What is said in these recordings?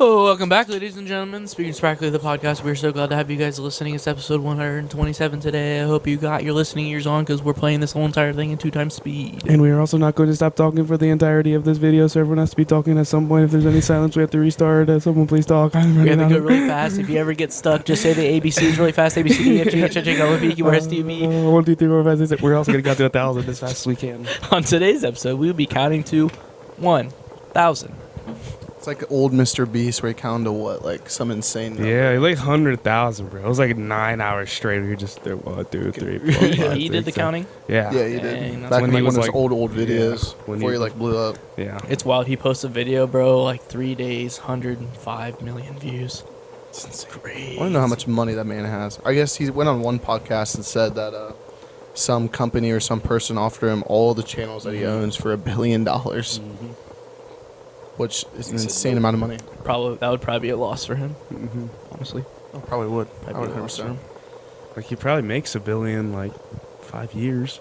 Oh, welcome back, ladies and gentlemen. Speaking Sporadically, the podcast. We're so glad to have you guys listening. It's episode 127 today. I hope you got your listening ears on because we're playing this whole entire thing in 2x speed. And we are also not going to stop talking for the entirety of this video, so everyone has to be talking at some point. If there's any silence, we have to restart. Someone please talk. We have to go really fast. If you ever get stuck, just say the ABCs really fast. A, B, C, D, F, G, H, I, J, K, L, M, N, P, Q, R, S, T, U, V. 1, 2, 3, 4, 5, 6, 7. We're also going to count to 1,000 as fast as we can. On today's episode, we'll be counting to 1,000. It's like old Mr. Beast where he counted to what, like some insane number. Yeah, like 100,000, bro. It was like 9 hours straight. We were just there. 1, 2, 3, 4, 5, He did the counting? Yeah. Yeah, he Dang, did. that's Back in when he like one was of those like- old videos when before he- he like blew up. Yeah. It's wild. He posted a video, bro, like 3 days, 105 million views. It's insane. Great. I don't know how much money that man has. I guess he went on one podcast and said that some company or some person offered him all the channels that he owns for $1 billion, which is an insane amount of money. That would probably be a loss for him, Mm-hmm. honestly. Oh, probably would. I Probably would be a loss for him. 100%. Like, he probably makes $1 billion, like, 5 years.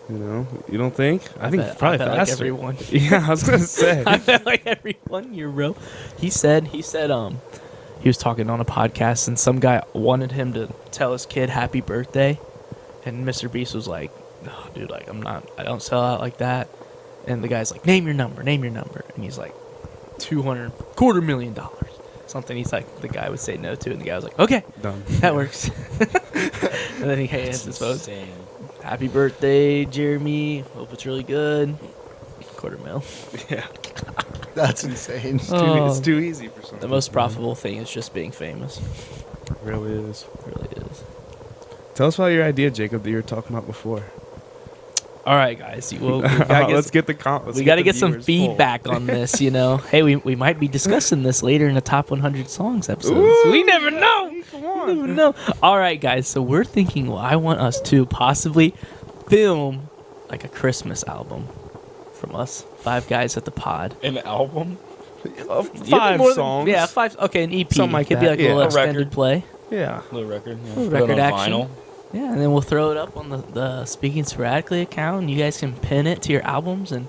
You know? You don't think? I think bet- probably I bet faster. like every 1 Yeah, I was going to say. I bet like every 1 year, bro. He said he was talking on a podcast and some guy wanted him to tell his kid happy birthday, and Mr. Beast was like, "Oh, dude, like I don't sell out like that." And the guy's like, "Name your number, and he's like, $250,000, something. He's like, the guy would say no to, and the guy was like, "Okay, Done. that works." And then he hands his phone. Happy birthday, Jeremy. Hope it's really good. $250,000. Yeah. That's insane. It's too easy for some The most people, man. profitable thing is just being famous. It really is. It really is. Tell us about your idea, Jacob, that you were talking about before. All right, guys. Well, we gotta Let's get the we got to get some feedback on this, you know. Hey, we might be discussing this later in the top 100 songs episode. Ooh, We never know. Come You on. never know. All right, guys. So we're thinking, I want us to possibly film like a Christmas album from us, 5 guys at the pod. An album? Five More than- songs. Yeah, 5. Okay, an EP. Something like Could be that, like a yeah. little A extended record. play. Yeah. Little record. Yeah. Little Put it record on action. vinyl. Yeah, and then we'll throw it up on the Speaking Sporadically account, and you guys can pin it to your albums. And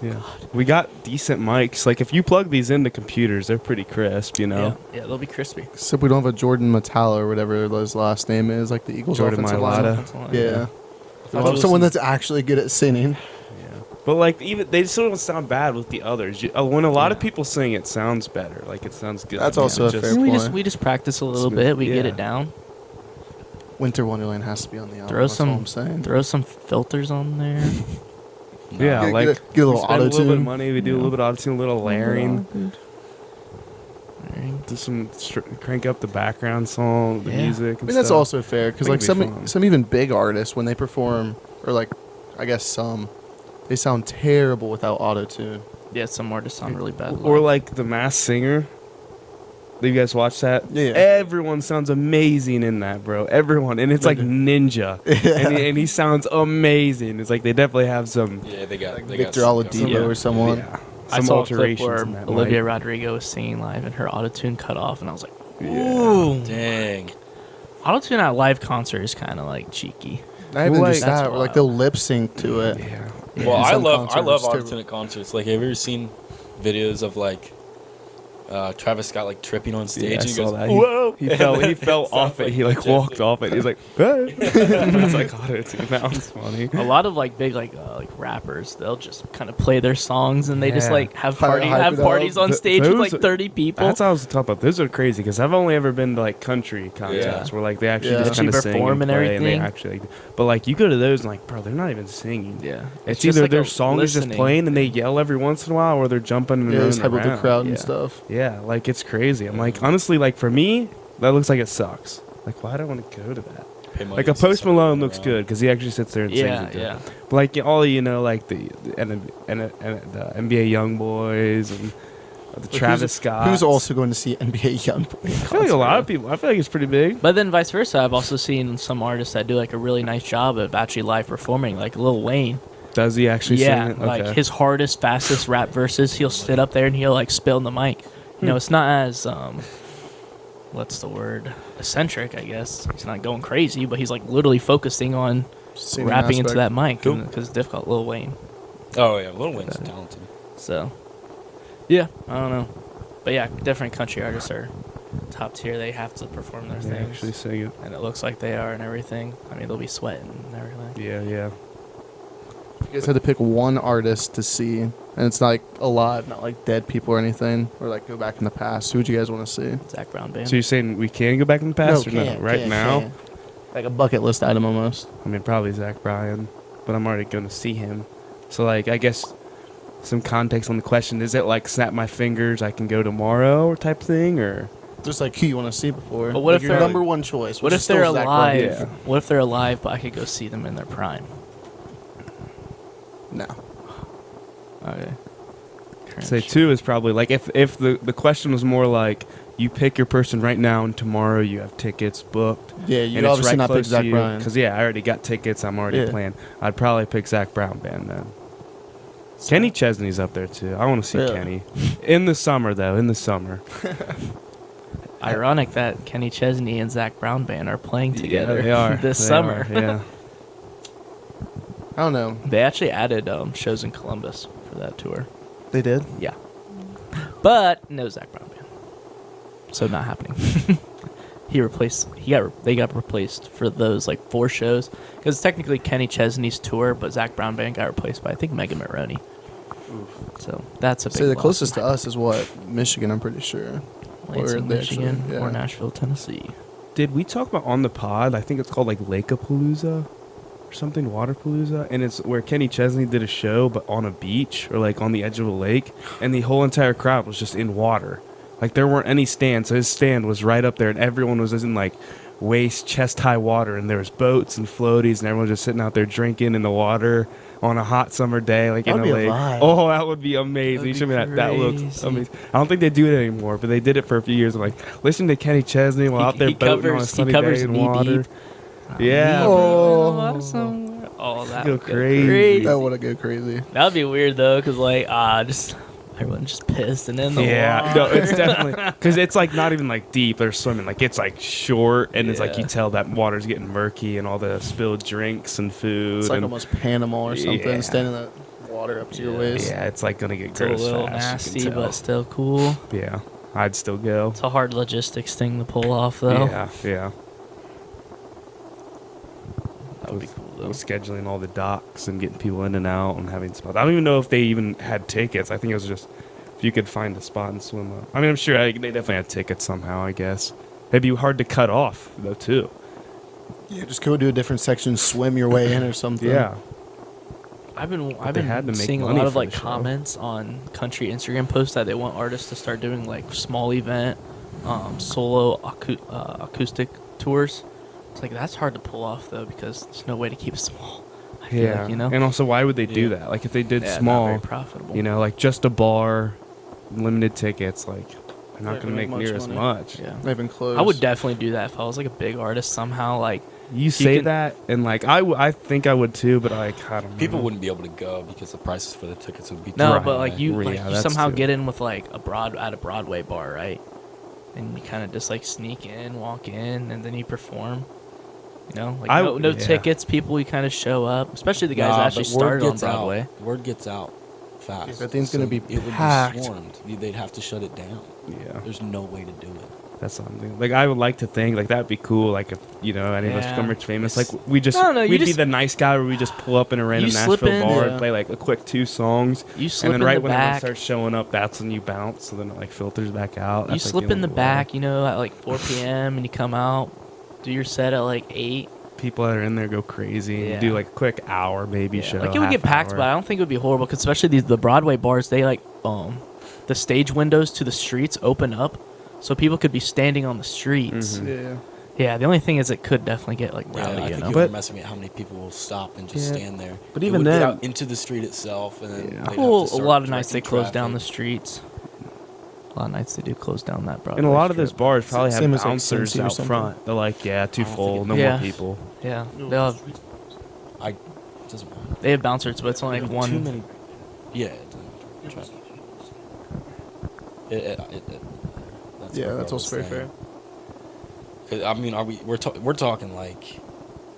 Yeah. We got decent mics. Like, if you plug these into computers, they're pretty crisp, you know? yeah, they'll be crispy. Except we don't have a Jordan Matala or whatever his last name is, like the Eagles Jordan offensive line. Mailata. Yeah. Thought We'll it have someone was- that's actually good at singing. Yeah. But, like, even they still don't sound bad with the others. When a lot of people sing, it sounds better. Like, it sounds good. That's also a Just- fair point. We just practice a little Smooth. bit. We get Yeah. it down. Winter Wonderland has to be on the album. Throw that's some- all I'm saying. Throw some filters on there. Yeah, Get- like, get a little we spend a little bit of auto-tune. money. We do a little bit of auto-tune, a little layering. Layering. Do some crank up the background song, the Yeah. music. I mean, that's also fair because Think like it'd be some fun. some even big artists when they perform, or like I guess some, they sound terrible without auto tune. Yeah, some artists sound really bad. Or like The Masked Singer. Did you guys watch that? Yeah. Everyone sounds amazing in that, bro. Everyone, and it's like Ninja, and he sounds amazing. It's like they definitely have some. Yeah, they got Victor some- Oladipo Yeah. or someone. Yeah, I some saw a clip alterations where in that Olivia mic. Rodrigo was singing live and her autotune cut off, and I was like, Yeah. ooh. Dang. Autotune at a live concert is kind of like cheeky. Not even Well, just like- that, That's or like wild. they'll lip sync to it. Yeah. Well, In I some love concerts, too. autotune at concerts. Like, have you ever seen videos of like Travis Scott like tripping on stage Yeah, I and he saw goes, that. "Whoa!" He fell off it. like He like Justin. walked off it. He's like, hey. It's like auto-tune. That was funny. A lot of like big like rappers, they'll just kind of play their songs and they just Yeah. like have Hype have it up. parties on Th- stage with those- like 30 people. That's what I was talking about. Those are crazy because I've only ever been to like country concerts Yeah. where like they actually Yeah. just kind of Actually sing perform and and play and they everything. actually. Like, but like you go to those and like, bro, they're not even singing. Yeah, It's just either like their a song is just listening. playing and they yell every once in a while, or they're jumping and Yeah, running just hype up the around. crowd yeah. and stuff. Yeah, like it's crazy. I'm like, honestly, like for me, that looks like it sucks. Like, why do I want to go to that? Pay money Like a to see Post someone Malone run looks around. good because he actually sits there and Yeah, sings it. yeah. But like all like the NBA Young Boys and the Travis Scott. Who's also going to see NBA YoungBoy? I feel like a lot of people. I feel like it's pretty big. But then vice versa, I've also seen some artists that do like a really nice job of actually live performing, like Lil Wayne. Does he actually Yeah, sing it? like Okay. his hardest, fastest rap verses, he'll sit up there and he'll like spill in the mic. You know, it's not as what's the word? Eccentric, I guess. He's not going crazy, but he's like literally focusing on Singing rapping into that aspect. mic Cool. because it's difficult. Lil Wayne. Oh yeah, Lil Wayne's talented. So, Yeah, I don't know. But yeah, different country artists are top tier. They have to perform their They things. actually sing it. And it looks like they are and everything. I mean, they'll be sweating and everything. Yeah, yeah. If you guys had to pick one artist to see, and it's like alive, not like dead people or anything, or like go back in the past, who would you guys want to see? Zach Brown Band. So you're saying we can go back in the past or no? Right now? can't. Like a bucket list item almost. I mean, probably Zach Bryan, but I'm already going to see him. So, like, I guess some context on the question, is it like snap my fingers, I can go tomorrow type thing, or? Just like who you want to see before. But what like if your they're- number one choice? What which if is they're still Zach Bryan. alive? Yeah. What if they're alive, but I could go see them in their prime? No. Okay. Say two is probably like if the question was more like you pick your person right now and tomorrow you have tickets booked. Yeah, you'd obviously not pick Zach Bryan. Because I already got tickets. I'm already Yeah. playing. I'd probably pick Zach Brown Band then. Kenny Chesney's up there too. I want to see Really? Kenny in the summer though. In the summer. Ironic that Kenny Chesney and Zach Brown Band are playing together Yeah, they are this They summer. are, yeah. I don't know. They actually added shows in Columbus for that tour. They did. Yeah. But no Zach Brown Band. So not happening. They got replaced for those like 4 shows because it's technically Kenny Chesney's tour, but Zach Brown Band got replaced by I think Megan Maroney. So that's a big So the loss. closest to us is what? Michigan, I'm pretty sure. Lansing, Or they actually- Michigan, yeah. or Nashville, Tennessee. Did we talk about on the pod? I think it's called like Lake-a-Palooza or something, Waterpalooza, and it's where Kenny Chesney did a show, but on a beach or like on the edge of a lake, and the whole entire crowd was just in water. Like there weren't any stands, so his stand was right up there, and everyone was in like waist, chest high water, and there was boats and floaties, and everyone was just sitting out there drinking in the water on a hot summer day, like That'd in a be a lake. vibe. Oh, that would be amazing. That'd You be show me that looks crazy. amazing. I don't think they do it anymore, but they did it for a few years. I'm like, listen to Kenny Chesney while out there boating on a sunny day in knee water. deep. Yeah, Oh. Oh, that Go would go crazy. crazy. That would go crazy. That'd be weird though, cause like just everyone just pissed and in the Yeah, no, water. it's definitely because it's like not even like deep. They're swimming like it's like short, and it's like Yeah. you tell that water's getting murky, and all the spilled drinks and food. It's like and almost Panama or something, Yeah. standing in that water up to your Yeah. waist. yeah, it's like gonna get It's a gross little fast. nasty, you can tell. but still cool. Yeah, I'd still go. It's a hard logistics thing to pull off though. Yeah, yeah. That would be cool though. With scheduling all the docks and getting people in and out and having spots. I don't even know if they even had tickets. I think it was just if you could find a spot and swim up. I mean, I'm sure they definitely had tickets somehow, I guess. It'd be hard to cut off, though, too. Yeah, just go to a different section, swim your way in or something. Yeah. I've been they had to make seeing a money lot of for like the show. comments on country Instagram posts that they want artists to start doing like small event, solo acoustic tours. It's like that's hard to pull off though because there's no way to keep it small. I feel Yeah. like, you know. And also, why would they do Yeah. that? Like, if they did Yeah, not small, very profitable. you know, like just a bar, limited tickets, like, they're not Not going to gonna make make near much as money. much. Yeah. Not even close. I would definitely do that if I was like a big artist somehow. Like You say can- that, and like, I think I would too, but like, I don't know. People wouldn't be able to go because the prices for the tickets would be no, Right. but like you, Yeah, you that's somehow too. get in with like at a Broadway bar, right? And you kind of just like sneak in, walk in, and then you perform. You know, like no yeah. tickets. People, you kind of show up, especially the guys that actually started on Broadway. Word gets out fast. Yeah, that thing's gonna be it would packed. be swarmed. They'd have to shut it down. Yeah. There's no way to do it. That's something. Like, I would like to think, like, that'd be cool. Like, if, you know, any of us Yeah. become rich famous, It's- like, we just, No, you we'd be just- the nice guy where we just pull up in a random You slip Nashville in, bar yeah. and play, like, a quick 2 songs. You slip And then in right the when everyone back. starts showing up, that's when you bounce. So then it, like, filters back out. You That's, like, slip in the only way. back, you know, at like 4 p.m. and you come out, do your set at like 8. People that are in there go crazy. And Yeah. you do, like, a quick hour, maybe, Yeah, show. like it would get half packed, hour. but I don't think it would be horrible. Cause especially the Broadway bars, they like the stage windows to the streets open up, so people could be standing on the streets. Mhm. Yeah. Yeah, the only thing is it could definitely get like Yeah, rowdy, I you think know. you're But- underestimating how many people will stop and just Yeah. stand there. But It even would get then- out into the street itself, and then Yeah. they'd have Well, to a start lot of nights they directing close down the traffic. streets. A lot of nights they do close down that Broadway. And a lot of those strip. bars probably Same have as, like, bouncers Cincy or out something. front. They're like, yeah, too I don't full, think no it- Yeah. more people. Yeah, they'll have, It doesn't matter. they have bouncers, but it's only like Too one. many. Yeah. Trust me. That's Yeah, what that's I also was very saying. fair. 'Cause, I mean, we're talking like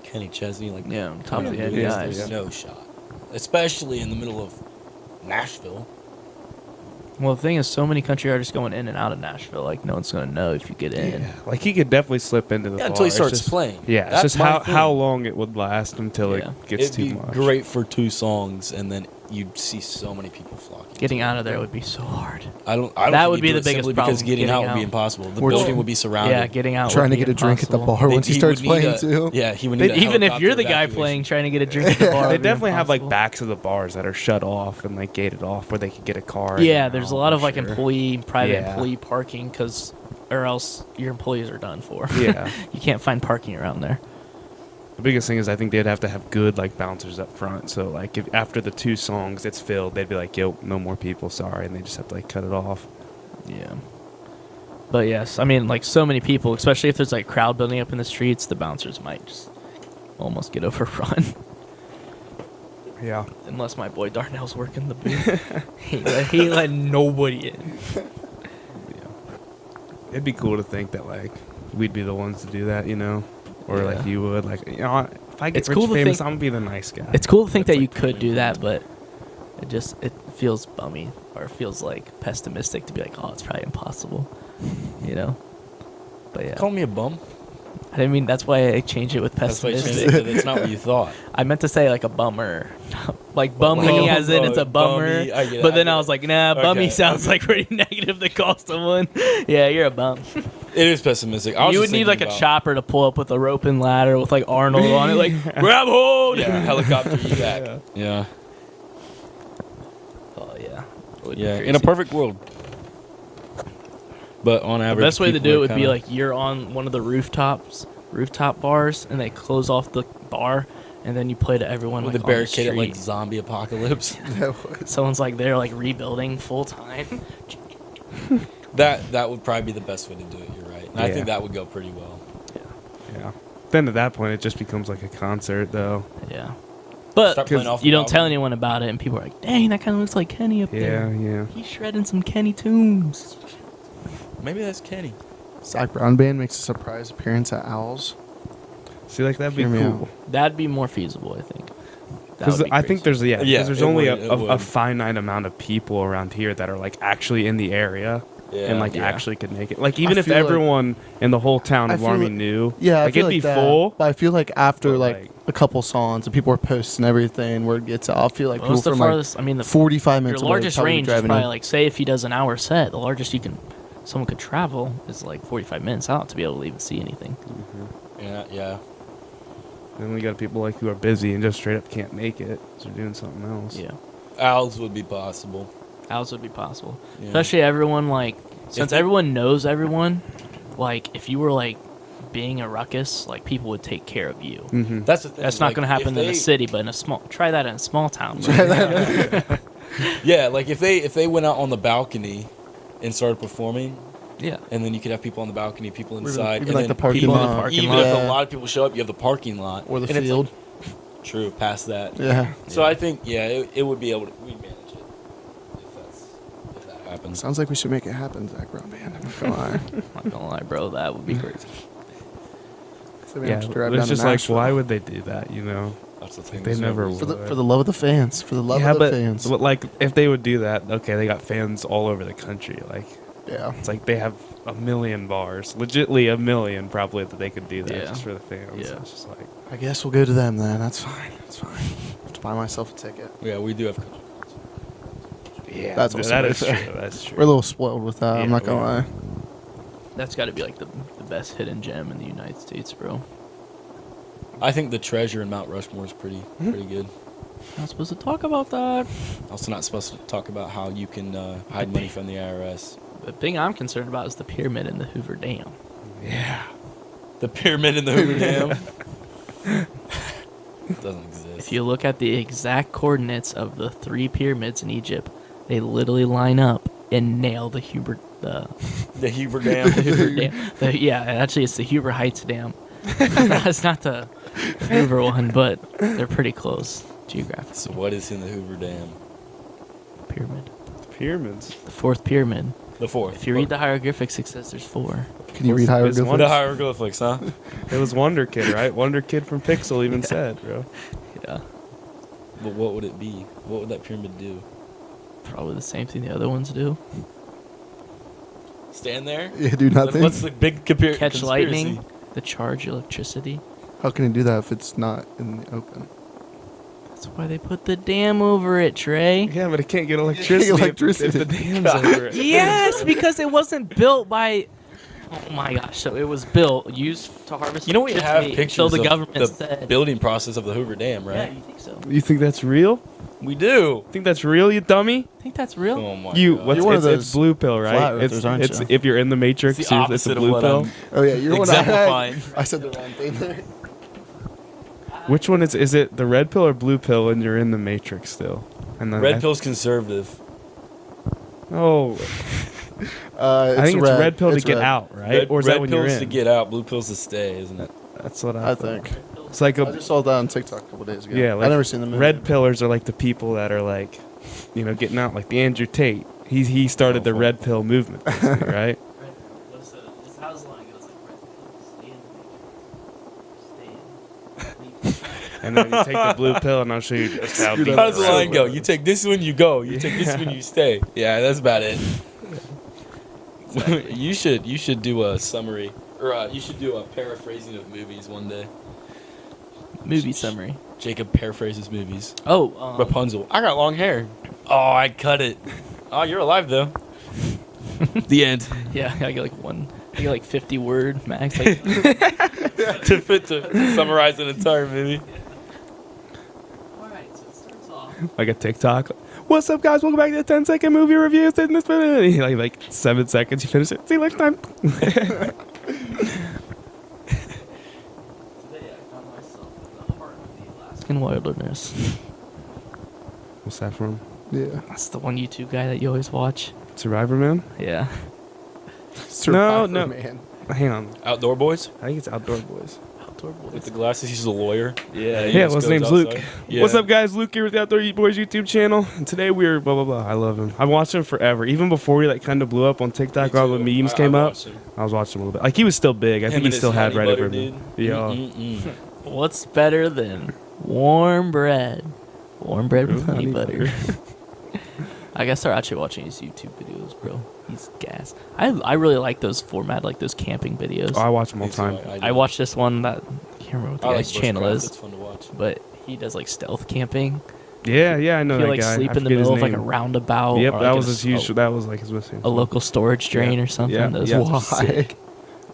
Kenny Chesney, like Yeah, top of the head Yeah, guys. There's no shot, especially in the middle of Nashville. Well, the thing is, so many country artists going in and out of Nashville. Like, no one's gonna know if you get in. Yeah, like he could definitely slip into the bar. Until he It's starts just- playing. Yeah, That's it's just my thing. how long it would last until Yeah. it gets It'd too be much. great for 2 songs, and then you'd see so many people flocking. Getting to it. out of there would be so hard. I don't That think would you'd be do the it biggest simply problem, because getting getting out would be out. impossible. The We're building just- would be surrounded. Yeah, getting out. Trying would to be get a drink at the impossible. bar once he He starts would need playing a- too. Yeah, he would need a Even if you're helicopter the guy evacuation. playing, trying to get a drink at the bar, They would be definitely have like impossible. backs of the bars that are shut off and like gated off where they could get a car. Yeah, and there's a out, lot I'm of like sure. private Yeah. employee parking, or else your employees are done for. Yeah. You can't find parking around there. The biggest thing is I think they'd have to have good like bouncers up front. So like if after the 2 songs it's filled, they'd be like, "Yo, no more people, sorry," and they just have to like cut it off. Yeah. But yes, I mean, like so many people, especially if there's like crowd building up in the streets, the bouncers might just almost get overrun. Yeah. Unless my boy Darnell's working the booth. he let nobody in. It'd be cool to think that like we'd be the ones to do that, you know, or Yeah. like you would. Like, you know, if I get It's rich cool to famous, think- I'm gonna be the nice guy. It's cool to think That's that you like could pretty do that, but it feels bummy, or it feels like pessimistic to be like, oh, it's probably impossible, you know. But yeah, Call me a bum. I didn't mean that's why I changed it with That's why you changed pessimistic. it, 'cause it's not what you thought. I meant to say like a bummer, like bummy Oh, as in it's a oh, bummer. bummy. I get it, But I then get I it. was like, nah, bummy Okay, sounds like pretty negative to call someone. Yeah, you're a bum. It is pessimistic. I was You just would need like thinking a about- chopper to pull up with a rope and ladder with like Arnold on it, like grab hold. Yeah, helicopter evac. Yeah. Oh yeah. It would be Yeah. In a crazy. perfect world. But on The average, best way to people do it are would be kinda- like you're on one of the rooftop bars, and they close off the bar, and then you play to everyone with like a on the barricaded like street. zombie apocalypse. Someone's like they're like rebuilding full time. That would probably be the best way to do it. You're right. And I Yeah. think that would go pretty well. Yeah. Then at that point, it just becomes like a concert, though. Yeah, but Start playing off you the don't tell album. anyone about it, and people are like, "Dang, that kind of looks like Kenny up Yeah, there. yeah. He's shredding some Kenny tunes." Maybe that's Kenny. Zach Brown Band makes a surprise appearance at Owls. See, like that'd be Hear me cool. That'd be more feasible, I think. That Because would be I think crazy. there's Yeah, because there's it only would, it a would. finite amount of people around here that are like actually in the area Yeah. and like Yeah. actually could make it. Like even if feel like- everyone in the whole town I of feel Army like- knew, Yeah, I like feel it'd be like that. full. But I feel like after but, like like- a couple songs and people are posting everything, word gets out. I feel like What's people the from farthest? I mean, like the 45 your minutes away largest probably range is driving probably in. like, say if he does an hour set, the largest someone could travel is like 45 minutes out to be able to even see anything. Yeah. Yeah. Then we got people like who are busy and just straight up can't make it, so they're doing something else. Yeah, Owls would be possible. owls would be possible, Yeah. especially everyone like since they- everyone knows everyone. Like if you were like being a ruckus, like people would take care of you. Mm-hmm. That's the thing. That's not like, going to happen if in a they- city, but in a small. Try that in a small town. Yeah, like if they went out on the balcony and started performing, Yeah. and then you could have people on the balcony, people Even- inside, even and like then the parking people lot. parking even lot. if Yeah. a lot of people show up, you have the parking lot Or the and it's field. like- true, past that. Yeah. So I think it would be able to we'd manage it if that happens. Sounds like we should make it happen, Zach Brown Band. I'm not gonna lie. Not gonna lie, bro. That would be crazy. So we Yeah, have to drive but down it's to just like, Nashville. why would they do that? You know, That's the thing. They there's no never reason. for the love of the fans. For the love yeah, of the but, fans. but like if they would do that, okay, they got fans all over the country. Like Yeah. it's like they have a million bars, legitly a million, probably that they could do that Yeah. just for the fans. Yeah. It's just like I guess we'll go to them then. That's fine. That's fine. I have to buy myself a ticket. Yeah, we do have. yeah, That's that also is very true. That's true. We're a little spoiled with that. I'm Yeah, not gonna we are. lie. That's got to be like the best hidden gem in the United States, bro. I think the treasure in Mount Rushmore is pretty good. Not supposed to talk about that. Also, not supposed to talk about how you can hide money from the IRS. The thing I'm concerned about is the pyramid in the Hoover Dam. Yeah. The pyramid in the Hoover Dam doesn't exist. If you look at the exact coordinates of the 3 pyramids in Egypt, they literally line up and nail the Hoover the Hoover Dam. Hoover Dam. Yeah, actually, it's the Hoover Heights Dam. It's not the Hoover one, but they're pretty close geographically. So what is in the Hoover Dam? Pyramid. Pyramids. The 4th pyramid. The fourth. If you read the hieroglyphics, it says there's 4. Can you read It's hieroglyphics? one- the hieroglyphics, huh? It was Wonder Kid, right? Wonder Kid from Pixel even said, bro. Yeah. But what would it be? What would that pyramid do? Probably the same thing the other ones do. Stand there. Yeah, do nothing. What's the big Catch conspiracy? lightning, the charge electricity. How can he do that if it's not in the open? That's why they put the dam over it, Trey. Yeah, but it can't get electricity. Electricity. If the dam's over it. Yes, because it wasn't built by. Oh my gosh! So it was built, used to harvest. You know, we have electricity pictures until the of government the said. building process of the Hoover Dam, Yeah, right? you think so? You think that's real? We do. Think that's real, you dummy? I think that's real. Oh my You, God. what's You're one of it's those blue pill, right? flat It's, earthers, aren't it's you? if you're in the Matrix, It's the it's a opposite of blue what pill. I'm Oh yeah, you're exemplifying. I said the wrong thing there. Which one is it the red pill or blue pill when you're in the Matrix still? And then Red pill's conservative. Oh, I think it's red pill to It's get red. out, right? Or is red that when you're pill's in? to get out, blue pill's to stay, isn't it? That's what I thought. think. It's like I a just saw that on TikTok a couple days ago. yeah. Like I never seen the movie. red pillars are like the people that are like, you know, getting out. Like the Andrew Tate. He started the Oh, red pill movement, basically, right? And then you take the blue pill, and I'll show you just how deep. How does the the line road go? is. You take this one, you go. You take this one, you stay. Yeah, that's about it. you should do a summary, or you should do a paraphrasing of movies one day. Movie summary. Jacob paraphrases movies. Oh, Rapunzel. I got long hair. Oh, I cut it. Oh, you're alive though. The end. yeah. I get like 50 word max. Like, to summarize an entire movie. all right, so it starts off. Like a TikTok. What's up, guys? Welcome back to the 10-second movie review. In this like 7 seconds, you finish it. See you next time. Today I found myself in the heart of the Alaskan wilderness. What's that from? Yeah. That's the one YouTube guy that you always watch. Survivor Man? Yeah. Survivor, no. man. Hang on. Outdoor Boys I think it's Outdoor Boys. Outdoor with boys. the glasses. He's a lawyer. Yeah, he just his goes name's Luke. outside. Yeah. What's up, guys? Luke here with the Outdoor Boys YouTube channel. And today we're blah, blah, blah. I love him. I've watched him forever. Even before he like kind of blew up on TikTok, Me all the too. memes I came up. watched him. I was watching him a little bit. Like, he was still big. I Him think he and still his had honey right butter, over me. dude. Yeah. Mm-mm-mm. What's better than warm bread? Warm bread with Ooh, honey honey butter. I gotta start actually watching his YouTube videos, bro. He's gas. I really like those format, like those camping videos. Oh, I watch him all Me the too, time. I watched this one that I can't remember what the I like guy's channel bushcraft. is, It's fun to watch. but he does like stealth camping. Yeah, I know He'll that like guy. sleep I in the forget his middle of like a name. roundabout. Yep, or, that like, was in his huge. That was like his missing. a local storage drain or something. Yeah, Those yeah. are Why? sick.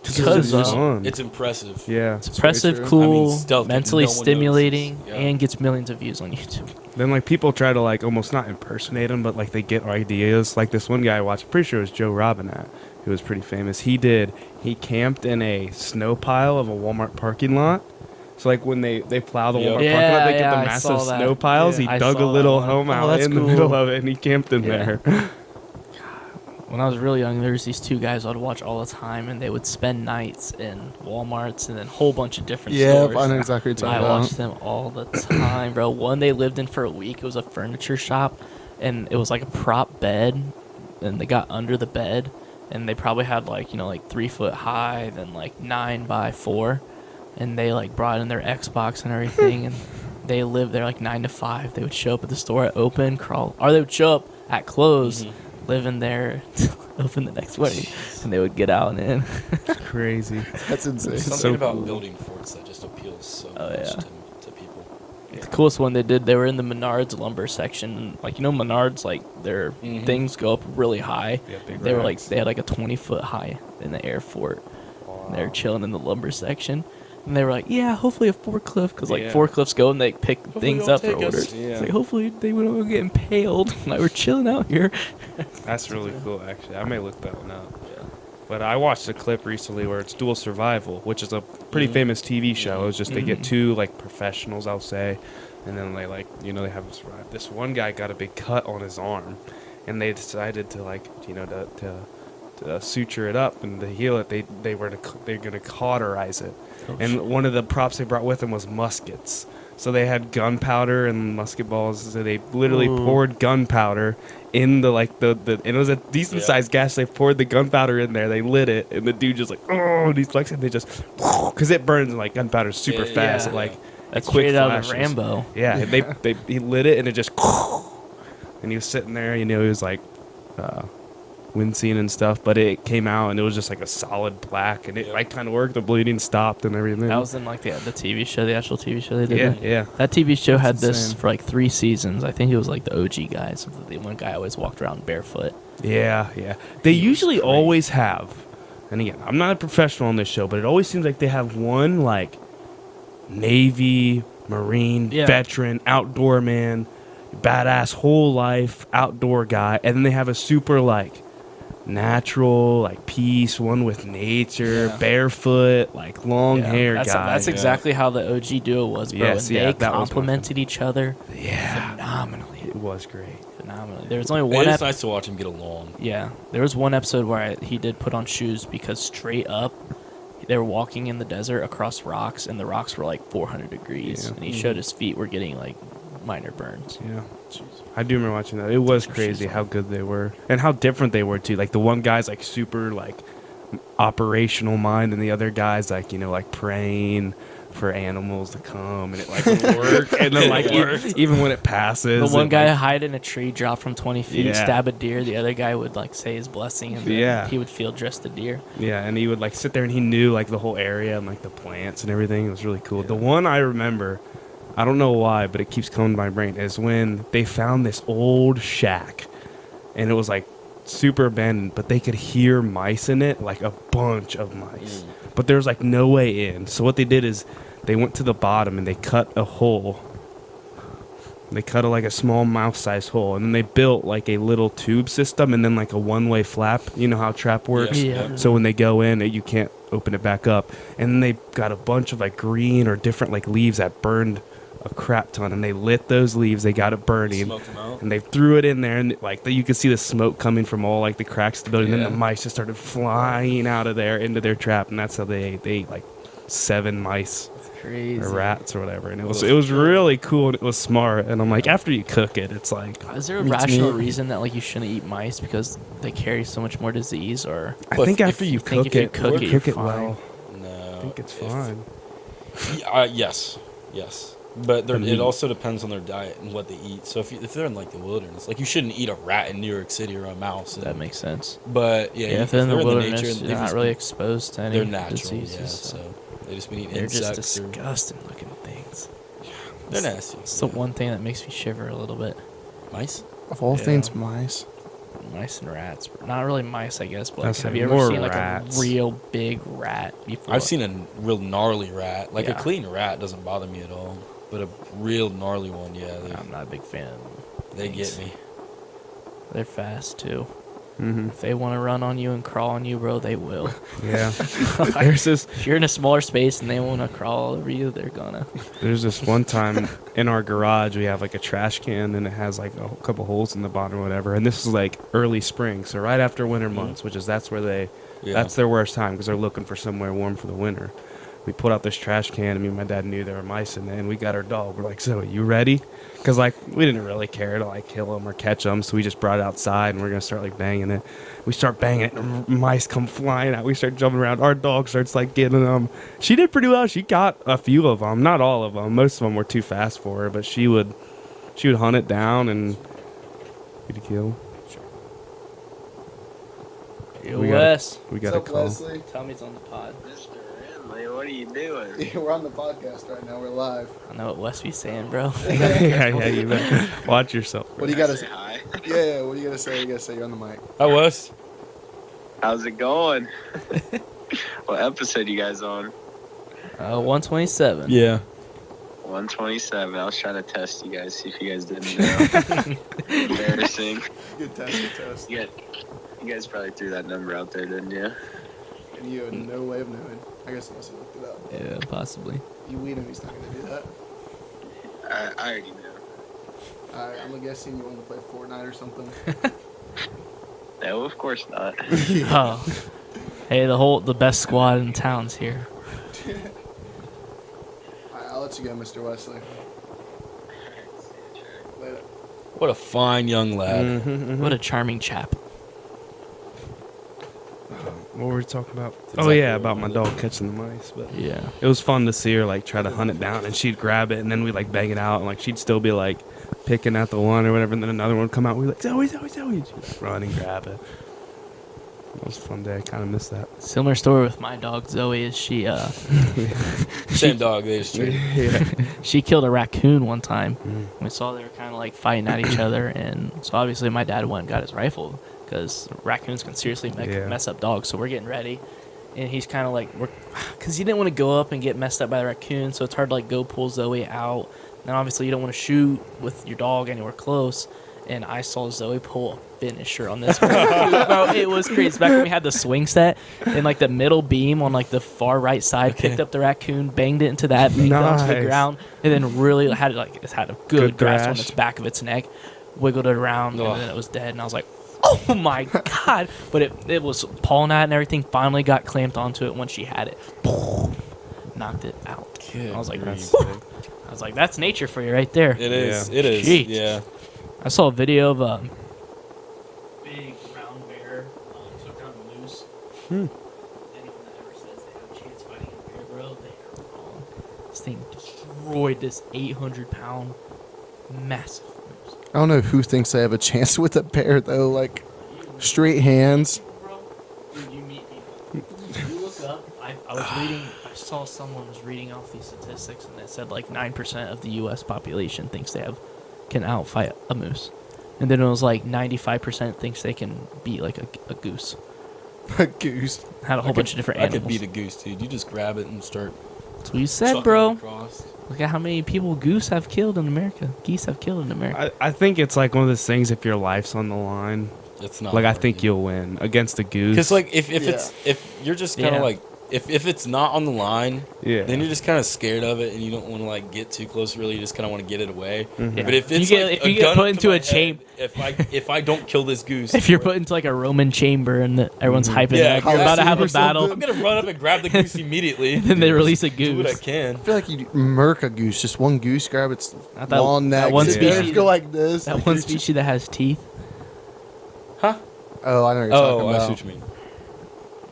Because Because fun. It's impressive. Yeah. It's impressive, true. cool, I mean, stealth, mentally no one stimulating, notices. Yeah. and gets millions of views on YouTube. Then like people try to like almost not impersonate him, but like they get ideas. Like this one guy I watched, I'm pretty sure it was Joe Robinette, who was pretty famous. He camped in a snow pile of a Walmart parking lot. So like when they plow the Yep. Walmart parking Yeah, lot, they get yeah, the I massive saw that. snow piles. Yeah. He I dug saw a that little one. home Oh, out that's in the cool. middle of it, and he camped in Yeah. there. When I was really young, there was these two guys I'd watch all the time, and they would spend nights in Walmarts and then a whole bunch of different Yeah, stores. I know exactly what you're I talking about. watched them all the time, bro. One they lived in for a week. It was a furniture shop, and it was like a prop bed, and they got under the bed, and they probably had like 3 foot high, then like 9 by 4, and they like brought in their Xbox and everything, and they lived there like 9 to 5. They would show up at the store at open, crawl, or they would show up at close, live in there, open the next morning, and they would get out and in. Crazy. That's insane. It's Something so about cool. building forts that just appeals so Oh, much yeah. to people. The coolest one they did, they were in the Menards lumber section. And, like, Menards, like, their Mhm. things go up really high. Yeah, big They were like, racks. they had like a 20-foot high in the air fort. And they were chilling in the lumber section. And they were like, yeah, hopefully a forklift, because like Yeah. forklifts go and they pick Hopefully things they'll up for take us. orders. Yeah. It's like, hopefully they won't get impaled. Like, we're chilling out here. That's really cool, actually. I may look that one up. But I watched a clip recently where it's Dual Survival, which is a pretty Mhm. famous TV show. It was just they get Mhm. two like professionals, I'll say, and then they they have them survive. This one guy got a big cut on his arm, and they decided to to suture it up and to heal it. They're gonna cauterize it, and one of the props they brought with them was muskets. So they had gunpowder and musket balls. So they literally Ooh. poured gunpowder in the and it was a decent sized gas. They poured the gunpowder in there. They lit it, and the dude just like, oh, and he's flexing. They just, because it burns like gunpowder super Yeah, fast. yeah. Like That's quick straight out of flashes. Rambo. Yeah, and he lit it, and it just and he was sitting there. He was like wincing and stuff, but it came out and it was just like a solid black, and it like kind of worked. The bleeding stopped and everything. That was in like the TV show, the actual TV show they did. yeah, right? yeah. That TV show had That's this insane. for like 3 seasons. I think it was like the OG guys. The one guy always walked around barefoot. Yeah, yeah. They He was usually great. always have, and again, I'm not a professional on this show, but it always seems like they have one like Navy, Marine, Yeah. veteran, outdoor man, badass whole life, outdoor guy, and then they have a super like natural, like peace, one with nature, Yeah. barefoot, like long Yeah, hair that's, guy. That's exactly how the OG duo was, bro. Yes, and yeah, they that was my complimented each other Yeah, phenomenally. it was great. Phenomenally. There was only It one is episode. nice to watch him get along. Yeah, there was one episode where he did put on shoes because straight up, they were walking in the desert across rocks, and the rocks were like 400 degrees, Yeah. and he showed his feet were getting like minor burns. Yeah. I do remember watching that. It was Shoes crazy on. how good they were and how different they were too. Like the one guy's like super like operational mind, and the other guy's like like praying for animals to come, and it like would work. And then like even when it passes, The one it, guy like, hide in a tree, drop from 20 feet, Yeah. stab a deer. The other guy would like say his blessing, and then Yeah. he would field dress the deer. yeah, and he would like sit there and he knew like the whole area and like the plants and everything. It was really cool. The one I remember, I don't know why, but it keeps coming to my brain, is when they found this old shack, and it was like super abandoned, but they could hear mice in it, like a bunch of mice. But there was like no way in. So what they did is they went to the bottom and they cut a hole. They cut like a small mouse-sized hole, and then they built like a little tube system and then like a one-way flap. You know how trap works? Yeah. So when they go in, you can't open it back up. And then they got a bunch of like green or different like leaves that burned a crap ton, and they lit those leaves. They got it burning, Smoked him out. and they threw it in there, and like you could see the smoke coming from all like the cracks of the building. Yeah. Then the mice just started flying out of there into their trap, and that's how they ate like 7 mice Crazy. or rats or whatever. And it was really cool, and it was smart. And I'm like, after you cook it, it's like Is there a Meats rational meat. reason that like you shouldn't eat mice because they carry so much more disease, or I But think if after you you think cook if you it, cook it, cook you're it well. No. I think it's if- fine. Yes. But The meat. it also depends on their diet and what they eat. So if they're in like the wilderness, like you shouldn't eat a rat in New York City or a mouse. that makes sense. But yeah, Yeah, if they're in the wilderness, nature, they're not really exposed to any they're natural. diseases. Yeah, so so they just been eating they're just insects. disgusting looking things. They're nasty. It's the one thing that makes me shiver a little bit. Mice. Of all Yeah. things, mice. Mice and rats. Not really mice, I guess. But like, That's have it, you ever more seen like rats. a real big rat before? I've seen a real gnarly rat. Like Yeah. a clean rat doesn't bother me at all, but a real gnarly one, yeah, I'm not a big fan of them. they get me. They're fast too. Mm-hmm. If they want to run on you and crawl on you, bro, they will. Yeah. There's this If you're in a smaller space and they want to crawl all over you, they're gonna. There's this one time in our garage we have like a trash can, and it has like a couple holes in the bottom or whatever. And this is like early spring, so right after winter months, which is that's their worst time because they're looking for somewhere warm for the winter. We put out this trash can, and me and my dad knew there were mice in it, and we got our dog. We're like, "So, you ready?" Because like we didn't really care to like kill them or catch them, so we just brought it outside, and we're gonna start like banging it. We start banging it, and mice come flying out. We start jumping around. Our dog starts like getting them. She did pretty well. She got a few of them, not all of them. Most of them were too fast for her, but she would hunt it down and get a kill. Yo, We got- Wes, We got a call. Leslie? tell me it's on the pod. Mr. Henley, what are you doing? Yeah, we're on the podcast right now. We're live. I know what Wes be saying, bro. yeah, you better watch yourself. What do you got to Say say? hi. Yeah, what do you got to say? You got to say you're on the mic. I was. How's it going? What episode you guys on? 127. Yeah. 127. I was trying to test you guys, see if you guys didn't know. Embarrassing. Good test, good test. You guys probably threw that number out there, didn't you? And you had no way of knowing. I guess unless you looked it up. Yeah, possibly. You weed him, he's not going to do that. I already know. Alright, I'm guessing you want to play Fortnite or something. No, of course not. Oh, hey, the best squad in town's here. Alright, I'll let you go, Mr. Wesley. Later. What a fine young lad. What a charming chap. What were we talking about? Exactly Oh yeah, what about we my were dog catching the mice. But Yeah. it was fun to see her like try to hunt it down, and she'd grab it, and then we like bang it out, and like she'd still be like picking at the one or whatever, and then another one would come out. We were like, Zoe, Zoe, Zoe. She'd like, run and grab it. It was a fun day. I kind of missed that. Similar story with my dog Zoe. Is she Same dog. They just traded. Yeah. she killed a raccoon one time. We saw they were kind of like fighting at each other, and so obviously my dad went and got his rifle because raccoons can seriously mess up dogs. So we're getting ready, and he's kind of like, because he didn't want to go up and get messed up by the raccoon, so it's hard to like go pull Zoe out. And obviously you don't want to shoot with your dog anywhere close. And I saw Zoe pull a finisher on this. Bro, it was crazy. It's back when we had the swing set, and like the middle beam on like the far right side picked up the raccoon, banged it into that, banged it onto the ground, and then really had it had a good grasp on its back of its neck, wiggled it around, and then it was dead. And I was like, oh my god! But it was pawing at it and everything. Finally got clamped onto it when she had it, knocked it out. I was like, that's nature for you right there. It is. Yeah. It is. Jeez. Yeah. I saw a video of a big brown bear took down a moose. Anyone that ever says they have a chance fighting a bear, bro, they are wrong. This thing destroyed this 800-pound massive moose. I don't know who thinks they have a chance with a bear though. Like straight hands. Bro, dude, you meet people. You look up. I was reading. I saw someone was reading off these statistics, and it said like 9% of the U.S. population thinks they can outfight a moose, and then it was like 95% thinks they can beat like a goose. A goose. Had a whole bunch of different I animals. could beat a goose, dude. You just grab it and start. That's what you said, chucking bro. it across. Look at how many people geese have killed in America. I think it's like one of those things. If your life's on the line, It's not. like I hard, think dude. you'll win against a goose. Because like if Yeah. if you're just kind of Yeah. like if it's not on the line, yeah, then you're just kind of scared of it and you don't want to like get too close. Really, you just kind of want to get it away. Mhm. Yeah. But if You it's get- like if you a get gun put up to into my a chamber- head, if I don't kill this goose, If you're put into like a Roman chamber and everyone's hyping Yeah, it up, you're about to have a exactly. battle, I'm gonna run up and grab the goose immediately. and then they release a Do what I goose. can. I feel like you murk a goose. Just one goose, grab its Not that- long neck. that one and species- just go like this. That one species that has teeth. Huh? Oh, I know what you're Oh, talking I see about. what you mean.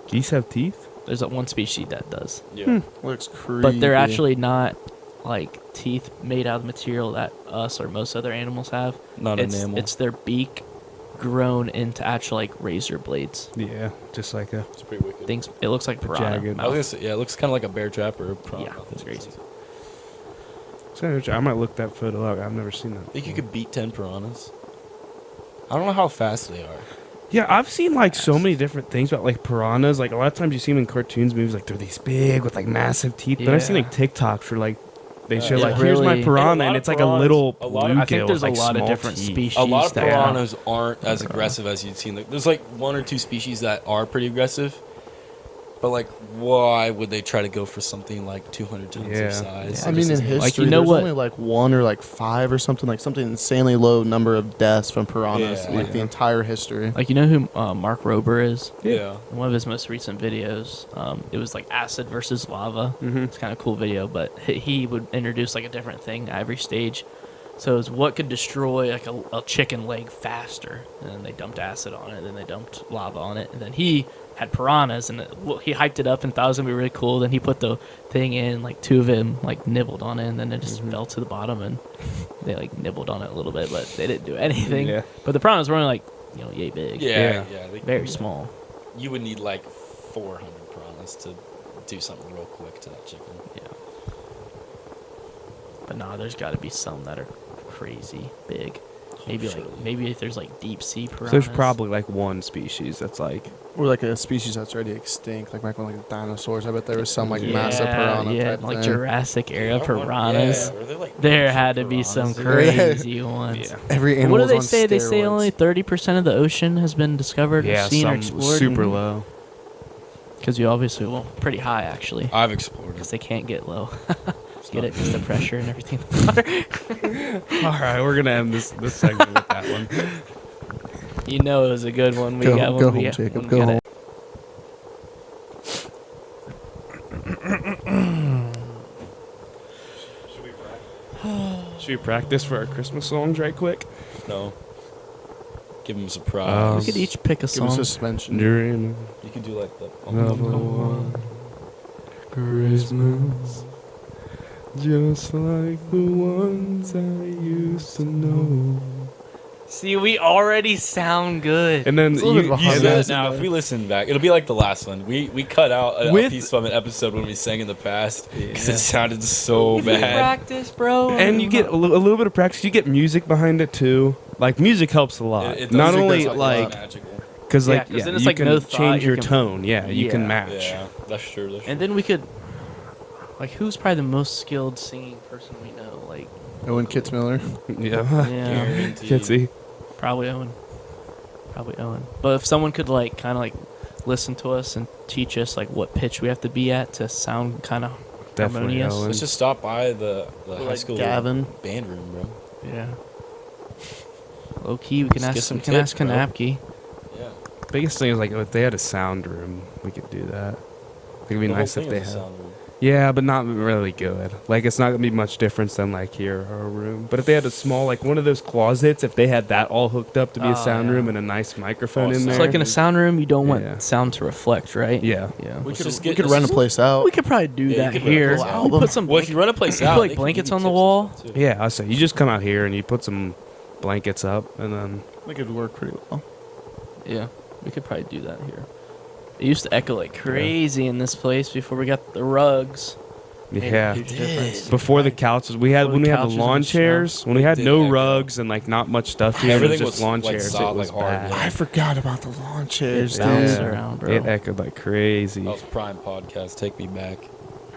geese have teeth. There's that one species that does. Yeah. Looks creepy. But they're actually not like teeth made out of material that us or most other animals have. Not it's, an animal. It's their beak grown into actual like razor blades. Yeah, just like a It's pretty wicked. Things. It looks like piranha. jagged- I was gonna mouth. say, yeah, it looks kind of like a bear trap or a prawn. Yeah, it's crazy. I might look that photo up. I've never seen that. I think you could beat 10 piranhas. I don't know how fast they are. Yeah, I've seen like so many different things about like piranhas. Like a lot of times you see them in cartoons, movies, like they're these big with like massive teeth. But I've seen Yeah. like TikToks where like they show Yeah. like here's my Really- piranha, And a lot and of it's like a piranhas- little a lot of- bluegill I think there's with, a like, lot of small different teeth. species. A lot of that- piranhas aren't as aggressive as you'd seen. Like, there's like one or two species that are pretty aggressive, but like, why would they try to go for something like 200 times their Yeah. size? Yeah. I mean, in This is- history, Like, you know there's what- only like one or like five or something, like something insanely low number of deaths from piranhas Yeah. in like the Yeah. entire history. Like, you know who Mark Rober is? yeah. In one of his most recent videos, it was like acid versus lava. Mhm. It's kind of a cool video, but he would introduce like a different thing at every stage. So it was what could destroy like a chicken leg faster, and then they dumped acid on it, then they dumped lava on it, and then he had piranhas, and he hyped it up and thought it was gonna be really cool. Then he put the thing in, like two of them like nibbled on it, and then it just fell to the bottom, and they like nibbled on it a little bit, but they didn't do anything. Yeah. But the piranhas were only like yay big, Yeah, Yeah. very small. You would need like 400 piranhas to do something real quick to that chicken. Yeah. But nah, there's got to be some that are crazy big. Maybe maybe if there's like deep sea piranhas. So there's probably like one species that's like Or like a species that's already extinct, like back when like the dinosaurs. I bet there was some like yeah, massive piranha yeah, type like thing. Jurassic era I wonder- piranhas. Yeah, were there, like, There ocean had to be some piranhas? crazy ones. yeah, Every animal What do was they on say? They say steroids. only 30% of the ocean has been discovered, or yeah, seen, or some explored. super low. Because you obviously, well, pretty high actually. I've explored Because it. they can't get low. Get it? Because the pressure and everything. All right, we're gonna end this segment with that one. You know it was a good one. We Go- got go one. we home, got- Jacob, we go got home. Should we practice for our Christmas songs right quick? No. Give him a surprise. We could each pick a Give him song. suspension. Dream You could do like the. of a one Christmas Just like the ones I used to know. See, we already sound good. And then It's a little bit you behind said, us. Now, if we listen back, it'll be like the last one. We cut out a With- piece from an episode when we sang in the past because it sounded so If you bad. practice, bro. and you get a little bit of practice. You get music behind it too. Like music helps a lot. It Not does- only it does like magical. because Yeah, like 'cause then it's you like can no thought, change you your can- tone. Yeah, you can Yeah. match. Yeah, that's true. That's true. And then we could, like, who's probably the most skilled singing person we know? Like, Owen Kitzmiller. Yeah, yeah, Guaranteed. can't see. probably Owen. Probably Owen. But if someone could, like, kind of like listen to us and teach us like what pitch we have to be at to sound kind of Definitely harmonious. Owen. Let's just stop by the high Like school Gavin. band room, bro. Yeah. Low key, we can Just get ask. some We can tips, ask bro. Kanapke. Yeah. Biggest thing is like if they had a sound room, we could do that. I think it'd be The whole nice if thing they is a had. sound room. Yeah, but not really good. Like it's not gonna be much difference than like here or a room. But if they had a small like one of those closets, if they had that all hooked up to be Oh, a sound yeah. room and a nice microphone Oh, in so there. It's like in a sound room, you don't want Yeah. sound to reflect, right? Yeah. Yeah. We We just could get rent a place out. We could probably do Yeah, you that could rent a here. place out. We'll put some. Well, if you run a place put, out, like, they can blankets give you on the tips and wall. stuff, too. Yeah, I say you just come out here and you put some blankets up and then We could work pretty well. Yeah, we could probably do that here. It used to echo like crazy in this place before we got the rugs. yeah. Huge difference. Before the couches, we had Before when the we had the couches lawn and stuff. chairs, when we had Did no echo. rugs and like not much stuff here, Everything it was just was, lawn like, chairs. solid, It was like, hard, bad. yeah. I forgot about the lawn chairs, It bounced dude. around, bro. It echoed like crazy. That was Prime Podcast. Take me back.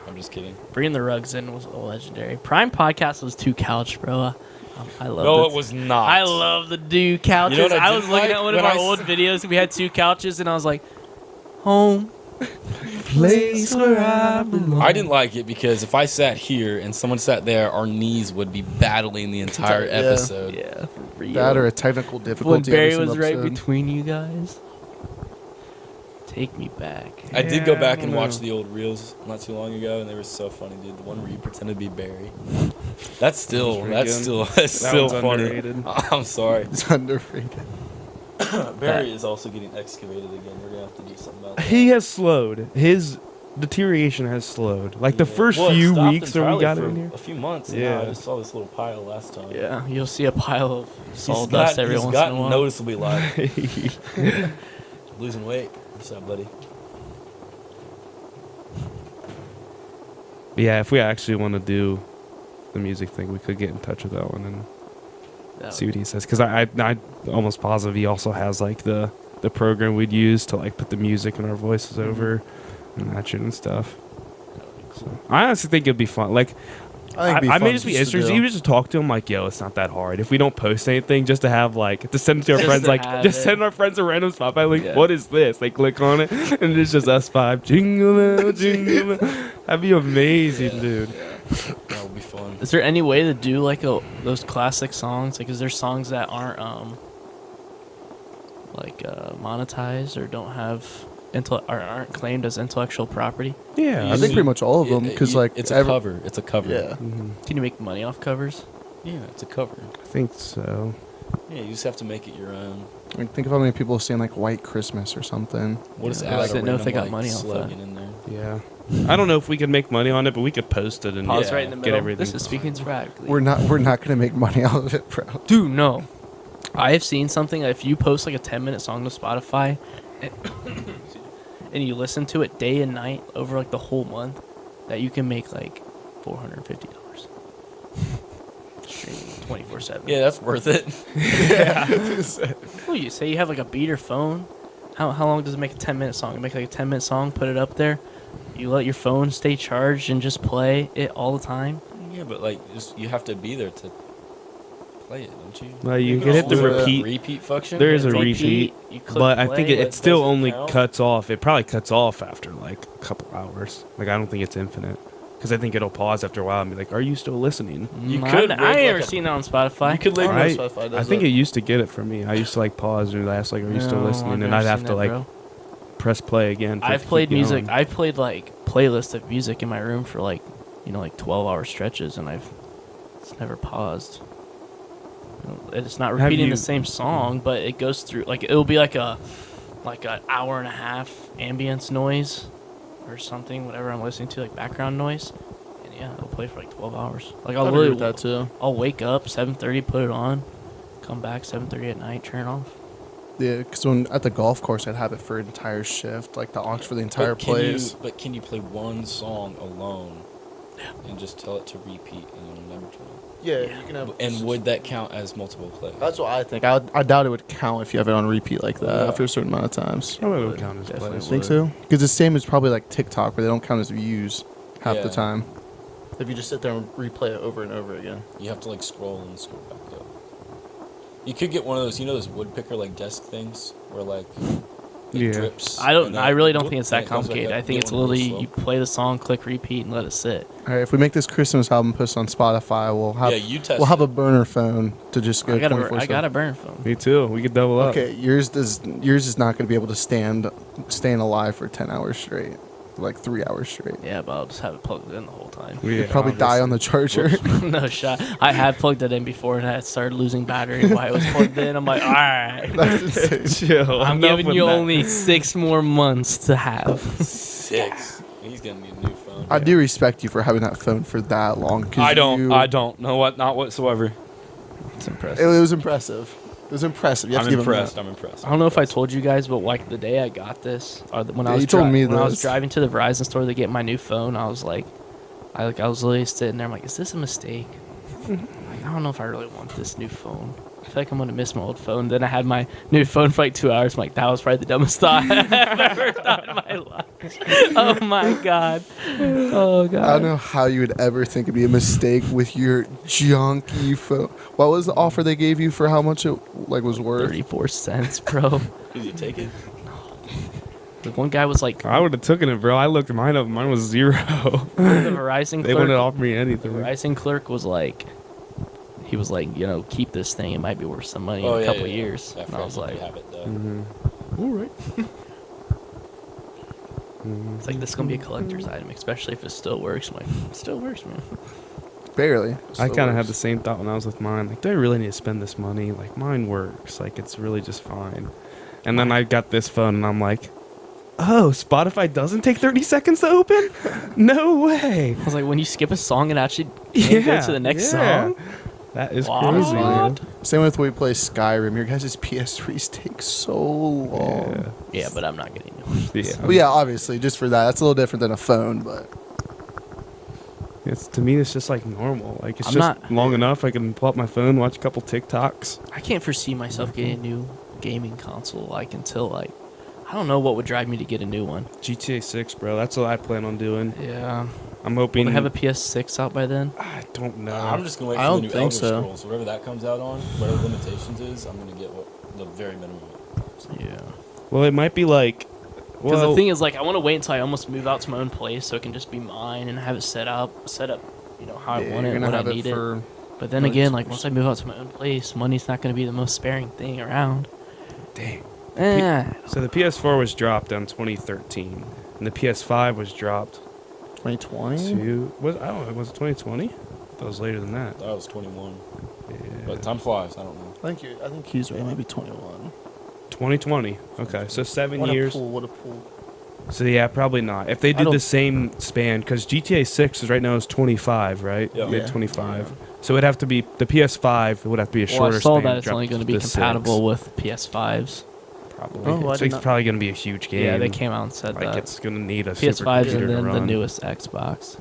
I'm just kidding. Bringing the rugs in was legendary. Prime Podcast was two couch, bro. I love No, it was not. I love the two couches. You know what I I was didn't looking like? at one of When our I old s- videos. We had two couches, and I was like, home. Place where I belong. I didn't like it because if I sat here and someone sat there, our knees would be battling the entire Yeah. episode. Yeah, for real. That or a technical when difficulty. Barry every was single right episode. between you guys. Take me back. I did Yeah, go I back don't and watch know. the old reels not too long ago, and they were so funny, dude. The one where you pretended to be Barry. That's still, pretty that's good. still, that's That still one's funny. underrated. I'm sorry. It's underrated. Barry is also getting excavated again. We're gonna have to do something about that. He has slowed. His deterioration has slowed. Like the Yeah. first Well, it few stopped weeks when we entirely got for in here. a few months. And Yeah. now I just saw this little pile last time. Yeah, you'll see a pile of He's sawdust every he's once in a gotten while. noticeably lighter. Losing weight. What's up, buddy? Yeah, if we actually want to do the music thing, we could get in touch with Owen and That see what he says. Because I almost positive he also has like the program we'd use to like put the music and our voices over and match it and stuff. So I honestly think it'd be fun. Like I think I may just be interested. You just talk to him like, yo, it's not that hard. If we don't post anything, just to have like to send it to our Just friends, to like have just it. send our friends a random spot by like, Yeah. what is this? They click on it and it's just us five. Jingle bell, jingle bell. That'd be amazing, dude. That would be fun. Is there any way to do like those classic songs? Like, is there songs that aren't monetized or don't have or aren't claimed as intellectual property? Yeah, I think pretty much all of them, because like it's a cover. It's a cover. Yeah. Can you make money off covers? Yeah, it's a cover. I think so. Yeah, you just have to make it your own. Like, think of how many people sing like White Christmas or something. What is Yeah, I didn't know if they got money off slogan that. in there? Yeah. I don't know if we could make money on it, but we could post it and Pause Yeah, right in the get middle. everything. This is speaking sporadically. We're not gonna make money out of it, bro. Dude, no. I have seen something that if you post like a 10-minute song to Spotify and you listen to it day and night over like the whole month, that you can make like $450 streaming 24/7. Yeah, that's worth it. Well, you say you have like a beater phone. How long does it make a 10-minute song? You make like a 10-minute song, put it up there. You let your phone stay charged and just play it all the time. Yeah, but like, just you have to be there to play it, don't you? Well, you can hit the also- repeat. function. There is a Repeat, repeat, you click but I think play, it but still does it only count? cuts off. It probably cuts off after like a couple hours. Like I don't think it's infinite because I think it'll pause after a while and be like, "Are you still listening?" You I could ain't rig ever like a- seen that on Spotify. You could link I- Spotify. I think it used to get it from me. I used to like pause and ask like, "Are you still No, listening?" I've And never I'd have seen to that, like bro. press play again. for it I've to played keep music. going. I've played like playlists of music in my room for like 12-hour stretches, and it's never paused. It's not Have repeating you- the same song, but it goes through like it'll be like an hour and a half ambience noise or something, whatever I'm listening to, like background noise, and Yeah, it'll play for like 12 hours. Like I'll I'll agree literally with that too. I'll wake up 7:30, put it on, come back 7:30 at night, turn it off. Yeah, because when at the golf course, I'd have it for an entire shift, like the aux for the entire plays. But can you play one song alone and just tell it to repeat and then never turn it? Yeah, you can have. And would that count as multiple plays? That's what I think. I doubt it would count if you have it on repeat like that Yeah. after a certain amount of times. Probably would count as Definitely plays. Think so? Because the same as probably like TikTok, where they don't count as views half the Yeah. time. If you just sit there and replay it over and over again. You have to like scroll and scroll back up. You could get one of those, those woodpicker like desk things where like it Yeah. drips. I really don't think it's that and it comes back complicated. up. I think Get it's one of those literally you slow. play the song, click repeat, and let it sit. All right, if we make this Christmas album post on Spotify, Yeah, you test. we'll have a burner phone to just go I got 24/7. a burner phone. Me too. We could double up. Okay, yours is not going to be able to staying alive for 10 hours straight, like 3 hours straight. Yeah, but I'll just have it plugged in the whole time. Yeah, You'd probably die on the charger. No shot. I had plugged it in before and I started losing battery while it was plugged in. I'm like, all right. That's insane. Chill. I'm enough giving with you that. only 6 more months to have. 6. He's gonna need a new phone. I do respect you for having that phone for that long. 'Cause I don't. you- I don't. No, what? Not whatsoever. It's It impressive. was impressive. It was impressive. You have I'm to give him impressed. that. I'm impressed. I don't know if I told you guys, but like the day I got this, or when I Yeah, was you told me when I was this. driving to the Verizon store to get my new phone, I was like, I was literally sitting there. I'm like, is this a mistake? Like, I don't know if I really want this new phone. I feel like I'm gonna miss my old phone. Then I had my new phone for like 2 hours. I'm like, that was probably the dumbest thought I've ever thought in my life. Oh my god. Oh god. I don't know how you would ever think it'd be a mistake with your junky phone. What was the offer they gave you for how much it was worth? 34 cents, bro. Did you take it? The one guy was like, I would have taken it, bro. I looked mine up. Mine was 0. the Verizon They wouldn't clerk. offer me The anything. Verizon clerk was like, he was like, keep this thing. It might be worth some money Oh, in a yeah, couple yeah, years. yeah. And I was like, have it though. Mhm. All right. it's like this is gonna be a collector's item, especially if it still works. I'm like, it still works, man. Barely. I kind of had the same thought when I was with mine. Like, do I really need to spend this money? Like, mine works. Like, it's really just fine. And then I got this phone, and I'm like, oh, Spotify doesn't take 30 seconds to open? No way. I was like, when you skip a song, it actually can't go to the next song. That is Wow. crazy, man. Same with when we play Skyrim. Your guys' PS3s take so long. Yeah. Yeah, but I'm not getting it. Yeah. Well, yeah, obviously, just for that. That's a little different than a phone, but It's, to me, it's just like normal. Like, it's I'm just not- long enough. I can pull up my phone, watch a couple TikToks. I can't foresee myself getting a new gaming console until I don't know what would drive me to get a new one. GTA 6, bro. That's what I plan on doing. Yeah. I'm Will hoping. they have a PS6 out by then? I don't know. I'm just gonna wait I for don't the new think Elder so. Scrolls. Whatever that comes out on, whatever limitations is, I'm gonna get the very minimum. Yeah. Well, it might be like. Because Well, the thing is, like, I want to wait until I almost move out to my own place so it can just be mine and have it set up, how I want it, you're when gonna I have need it it. for. But then like again, 2 like, once I move out to my own place, money's not going to be the most sparing thing around. dang. Eh. So the PS4 was dropped on 2013, and the PS5 was dropped 2020? to. I don't know. Was it 2020? That was later than that. That was 21. Yeah. But time flies. I don't know. I think he's right. Maybe 21. 2020. Okay, so 7 years. What a pool. So yeah, probably not. If they did don't- the same span, because GTA 6 is right now is 25, right? Yeah. Mid Yeah. 25. So it'd have to be the PS5. It would have to be a Well, shorter I saw span. that it's drop only going to be the 6, compatible with PS5s. Probably. Oh, I so did it's not- probably going to be a huge game. Yeah, they came out and said Like that. it's going to need a PS5s supercomputer and to then the run. newest Xbox.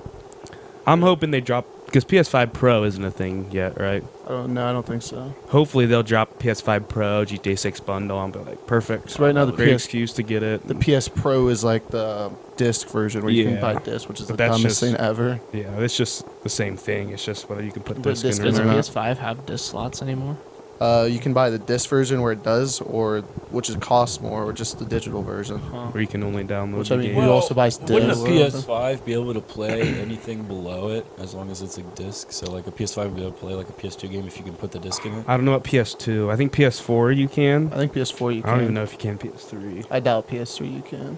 I'm hoping they drop because PS5 Pro isn't a thing yet, right? I don't think so. Hopefully they'll drop PS5 Pro, GTA 6 bundle. I'll be like, perfect. So right now the Great PS excuse to get it. the PS Pro is like the disc version where you can Yeah. buy disc, which is But the that's dumbest just- thing ever. Yeah, it's just the same thing. It's just whether you can put Put this disc in or in Does or the not. not. PS5 have disc slots anymore? You can buy the disc version where it does, or which is costs more, or just the digital version. Huh. Where you can only download Which the I mean, game. you also buy Wouldn't a disc. PS5 be able to play anything below it as long as it's a disc? So like a PS5 would be able to play like a PS2 game if you can put the disc in it. I don't know about PS2. I think PS4 you can. I think PS4 you I can. don't even know if you can PS3. I doubt PS3 you can.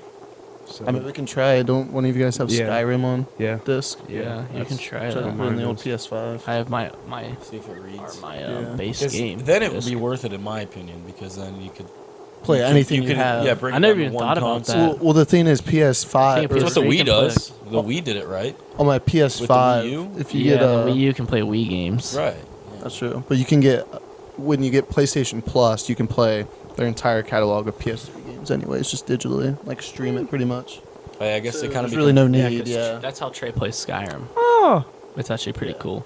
So, I mean, we can try. Don't one of you guys have Yeah. Skyrim on yeah. disc? Yeah, you can try Try to that. put in the mine old is. PS5. I have my See if it reads. or my Yeah. base 'Cause game. then it would disc. be worth it in my opinion because then you could play anything you, have. Yeah, bring I it never down to even one thought about console. that. Well, the thing is, PS5 Can't or put That's what the You Wii can does. The Wii did it right. on my PS5. Wii U? If you Yeah, get the Wii U can play Wii games. Right. that's true. But you can get when you get PlayStation Plus, you can play their entire catalog of PS3 games. Anyways, just digitally, like stream it pretty much. I guess So it kind of there's really no need. 'cause Yeah. That's how Trey plays Skyrim. Oh, It's actually pretty cool.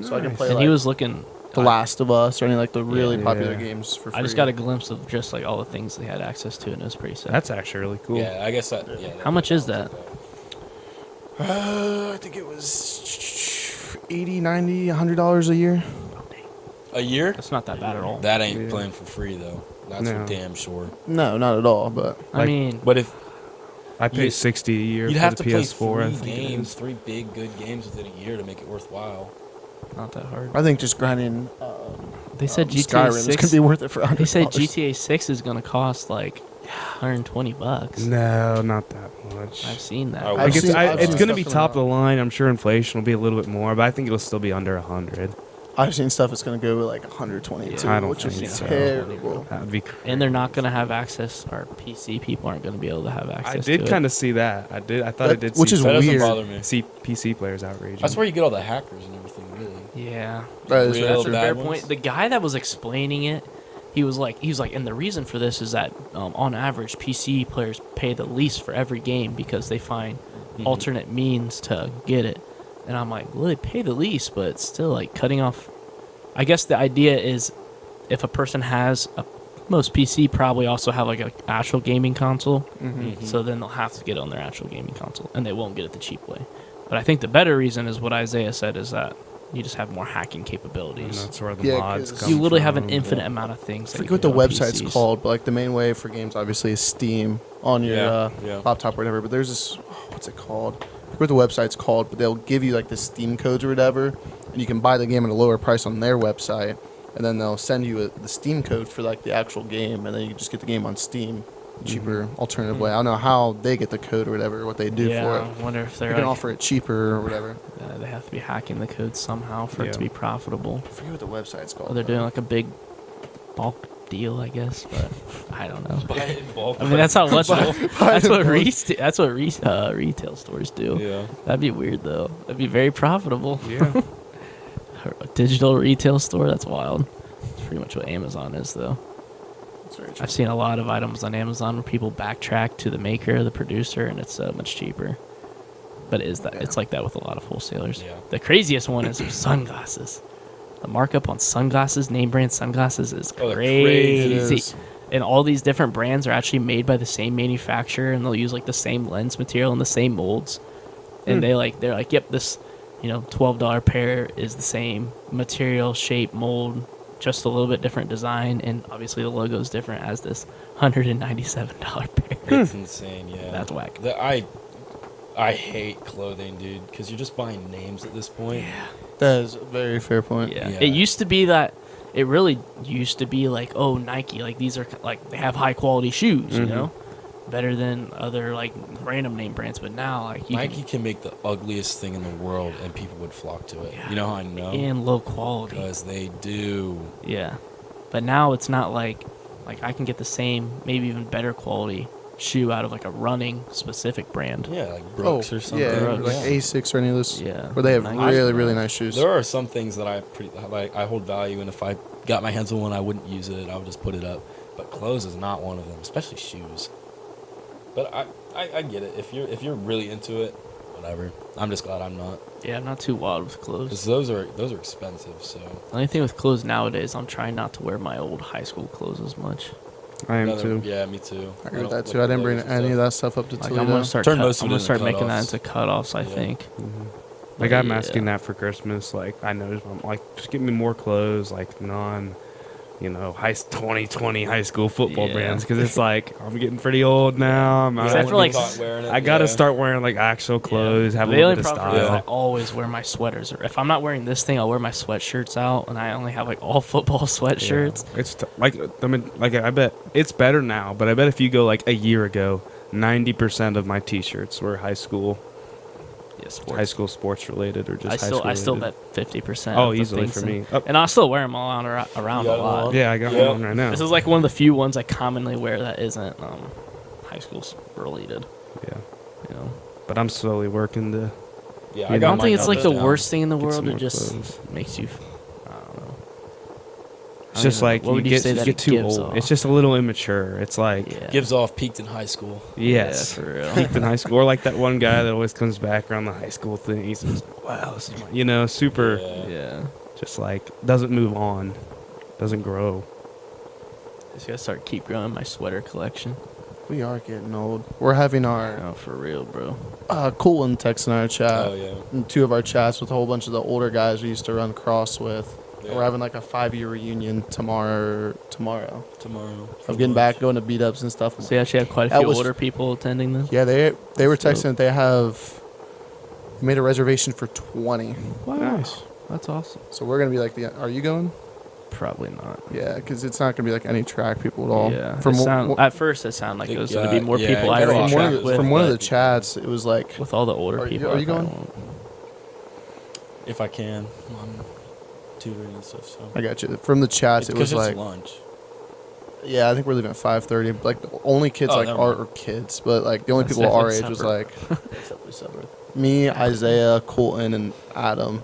So I can play And like he was looking. The Last of Us or any like the really Yeah. popular Yeah. games for free. I just got a glimpse of just like all the things they had access to, and it was pretty sick. that's actually really cool. Yeah, I guess that. Yeah. How much is that? I think it was 80, 90, $100 a year. A year? That's not that bad at all. That ain't Yeah. playing for free though. That's No. for damn sure. No, not at all. But I Like- mean, But if I pay You- $60 a year you'd for have the to PS4. play I three think it games, is. 3 big good games within a year to make it worthwhile. not that hard. I think just grinding They said GTA Skyrim is 6. gonna be worth it for $100. They said GTA 6 is gonna cost like $120. No, not that much. I've seen that. I would- Like I've it's, seen- I, I've it's seen gonna stuff be coming top of out. the line. I'm sure inflation will be a little bit more, but I think it'll still be under 100. I've seen stuff that's gonna go with like 122, I don't which is think so. terrible. That would be. Crazy. And they're not gonna have access. Our PC people aren't gonna be able to have access. I did to kind of see that. I did. I thought I That- did. which see is That doesn't weird. bother me. See PC players outraging. That's where you get all the hackers and everything, really. it. Yeah, That is Real very that's a true. bad fair ones. point. The guy that was explaining it, he was like, and the reason for this is that on average, PC players pay the least for every game because they find alternate means to get it. And I'm like, well, they pay the least, but it's still like cutting off. I guess the idea is, if a person has most PC probably also have like an actual gaming console, so then they'll have to get it on their actual gaming console, and they won't get it the cheap way. But I think the better reason is what Isaiah said, is that you just have more hacking And capabilities. that's where the Yeah, mods 'cause come You literally have an from. infinite amount of things. I that you forget what can the do on website's PCs. called, but like the main way for games obviously is Steam on your Yeah. laptop or whatever. But there's this, what's it called? I forget what the website's called, but they'll give you like the Steam codes or whatever, and you can buy the game at a lower price on their website, and then they'll send you the Steam code for like the actual game, and then you can just get the game on Steam, cheaper alternative way. I don't know how they get the code or whatever, what they do Yeah, for it. I wonder if They they're can like, offer it cheaper or whatever. they have to be hacking the code somehow for it to Yeah. be profitable. I forget what the website's called. Or they're though. doing like a big bulk deal, I guess. But I don't know. Buy it in bulk. I mean, that's how much. That's what bulk. retail stores do. Yeah. That'd be weird though. That'd be very profitable. Yeah. A digital retail store. That's wild. It's pretty much what Amazon is, though. That's very true. I've seen a lot of items on Amazon where people backtrack to the maker, the producer, and it's so much cheaper. But it is that Yeah. it's like that with a lot of wholesalers. Yeah. The craziest one is sunglasses. The markup on sunglasses, name brand sunglasses, is Oh, they're crazy. crazy. It is. And all these different brands are actually made by the same manufacturer, and they'll use like the same lens material and the same molds. And they're like, yep, this, $12 pair is the same material, shape, mold, just a little bit different design, and obviously the logo is different as this $197 pair. It's insane, yeah. That's whack. I hate clothing, dude, because you're just buying names at this point. That is a very fair point. Yeah. Yeah. It used to be that. It really used to be like, oh, Nike, like these are like they have high quality shoes, better than other like random name brands. But now, like Nike can make the ugliest thing in the world, and people would flock to it. Yeah. You know how I know? and low quality. Because they do. Yeah, but now it's not like I can get the same, maybe even better quality shoe out of like a running specific brand. Yeah, like Brooks or something. Yeah, or Brooks. like Asics or any of those. Yeah. Where they have Nike's really, nice. really nice shoes. There are some things that I hold value, and if I got my hands on one, I wouldn't use it. I would just put it up. But clothes is not one of them, especially shoes. But I get it. If you're really into it, whatever. I'm just glad I'm not. Yeah, I'm not too wild with clothes. Because those are expensive. So The only thing with clothes nowadays, I'm trying not to wear my old high school clothes as much. I am Another- too. Yeah, me too. I agree don't with that look too. I at didn't bring logos and any of stuff. that stuff up to Like Toledo. I'm gonna start, Turn most of I'm it gonna into start making that cutoffs. into cutoffs. I Yeah. think. Like I'm Yeah. asking that for Christmas. Like I know, I'm like, just give me more clothes, like high 2020 high school football Yeah. brands, because it's like I'm getting pretty old now. I'm, Except I, for, like, I gotta start wearing like actual clothes, have a The little only bit of problem is style. I always wear my sweaters. Or if I'm not wearing this thing, I'll wear my sweatshirts out, and I only have like all football sweatshirts. Yeah. It's I bet it's better now, but I bet if you go like a year ago, 90% of my T-shirts were high school. Yeah, sports. high school sports related or just I high school still related? bet 50%. Oh, of the easily things for me. and- Oh. And I still wear them all around You a got 'em lot. all? Yeah, I got Yep. one right now. This is like one of the few ones I commonly wear that isn't high school related. Yeah, You know, but I'm slowly working to. Yeah, I I got don't mine think it's now like the down. worst thing in the Get world. some It more just clothes. makes you. I don't know. It's just like what you would you get, say you that get it too gives old. off? It's just a little immature. It's like Yeah. Gives off peaked in high school. yes, Yeah, for real. peaked in high school, or like that one guy that always comes back around the high school thing. He's just like, wow, this is my, super. Yeah. Yeah. Just like doesn't move on, doesn't grow. Just gotta keep growing my sweater collection. We are getting old. We're having our Oh, for real, bro. Colton text in our chat. Oh yeah. And 2 of our chats with a whole bunch of the older guys we used to run cross with. Yeah. We're having like a 5-year reunion tomorrow. Tomorrow. Of getting back, going to beat ups and stuff. So you actually have quite a That few was- older people attending this. Yeah, they were That's texting dope. that they have made a reservation for 20. Wow, Nice. that's awesome. So we're gonna be like are you going? Probably not. Yeah, because it's not gonna be like any track people at all. Yeah. From At first, it sounded like it was going to be more Yeah, people I yeah, already yeah. from one, track of the, with. from one of the but- chats, it was like With all the older Are you- people. are you I probably going? won't. If I can, I'm tutoring and stuff. So. I got you. From the chats, it was Because like it's lunch. yeah, I think we're leaving at 5:30. Like the only kids Oh, like never our mind. or kids, but like the only That's people our definitely age was separate. like Except for separate. me, Isaiah, Colton, and Adam.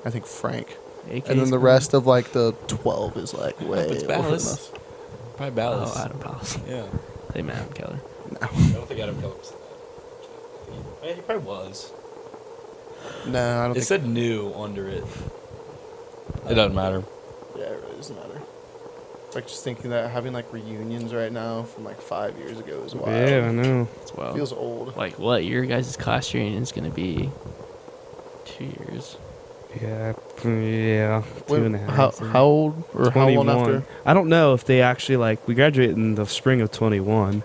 I think Frank, AK's and then the going? rest of like the 12 is like way It's older than Ballas. us. Probably Ballas. Oh, Adam Palace. Yeah. Hey, man, Keller. I don't think Adam Keller was that. He probably was. No, I don't It think. said new under it. It doesn't matter. Yeah, it really doesn't matter. Like just thinking that having like reunions right now from like 5 years ago is wild. Yeah, I know. It's wild. Feels old. Like, what? Your guys' class reunion is going to be 2 years. Yeah, yeah. Wait, 2.5. how old or how long after? I don't know if they actually like. We graduated in the spring of 21,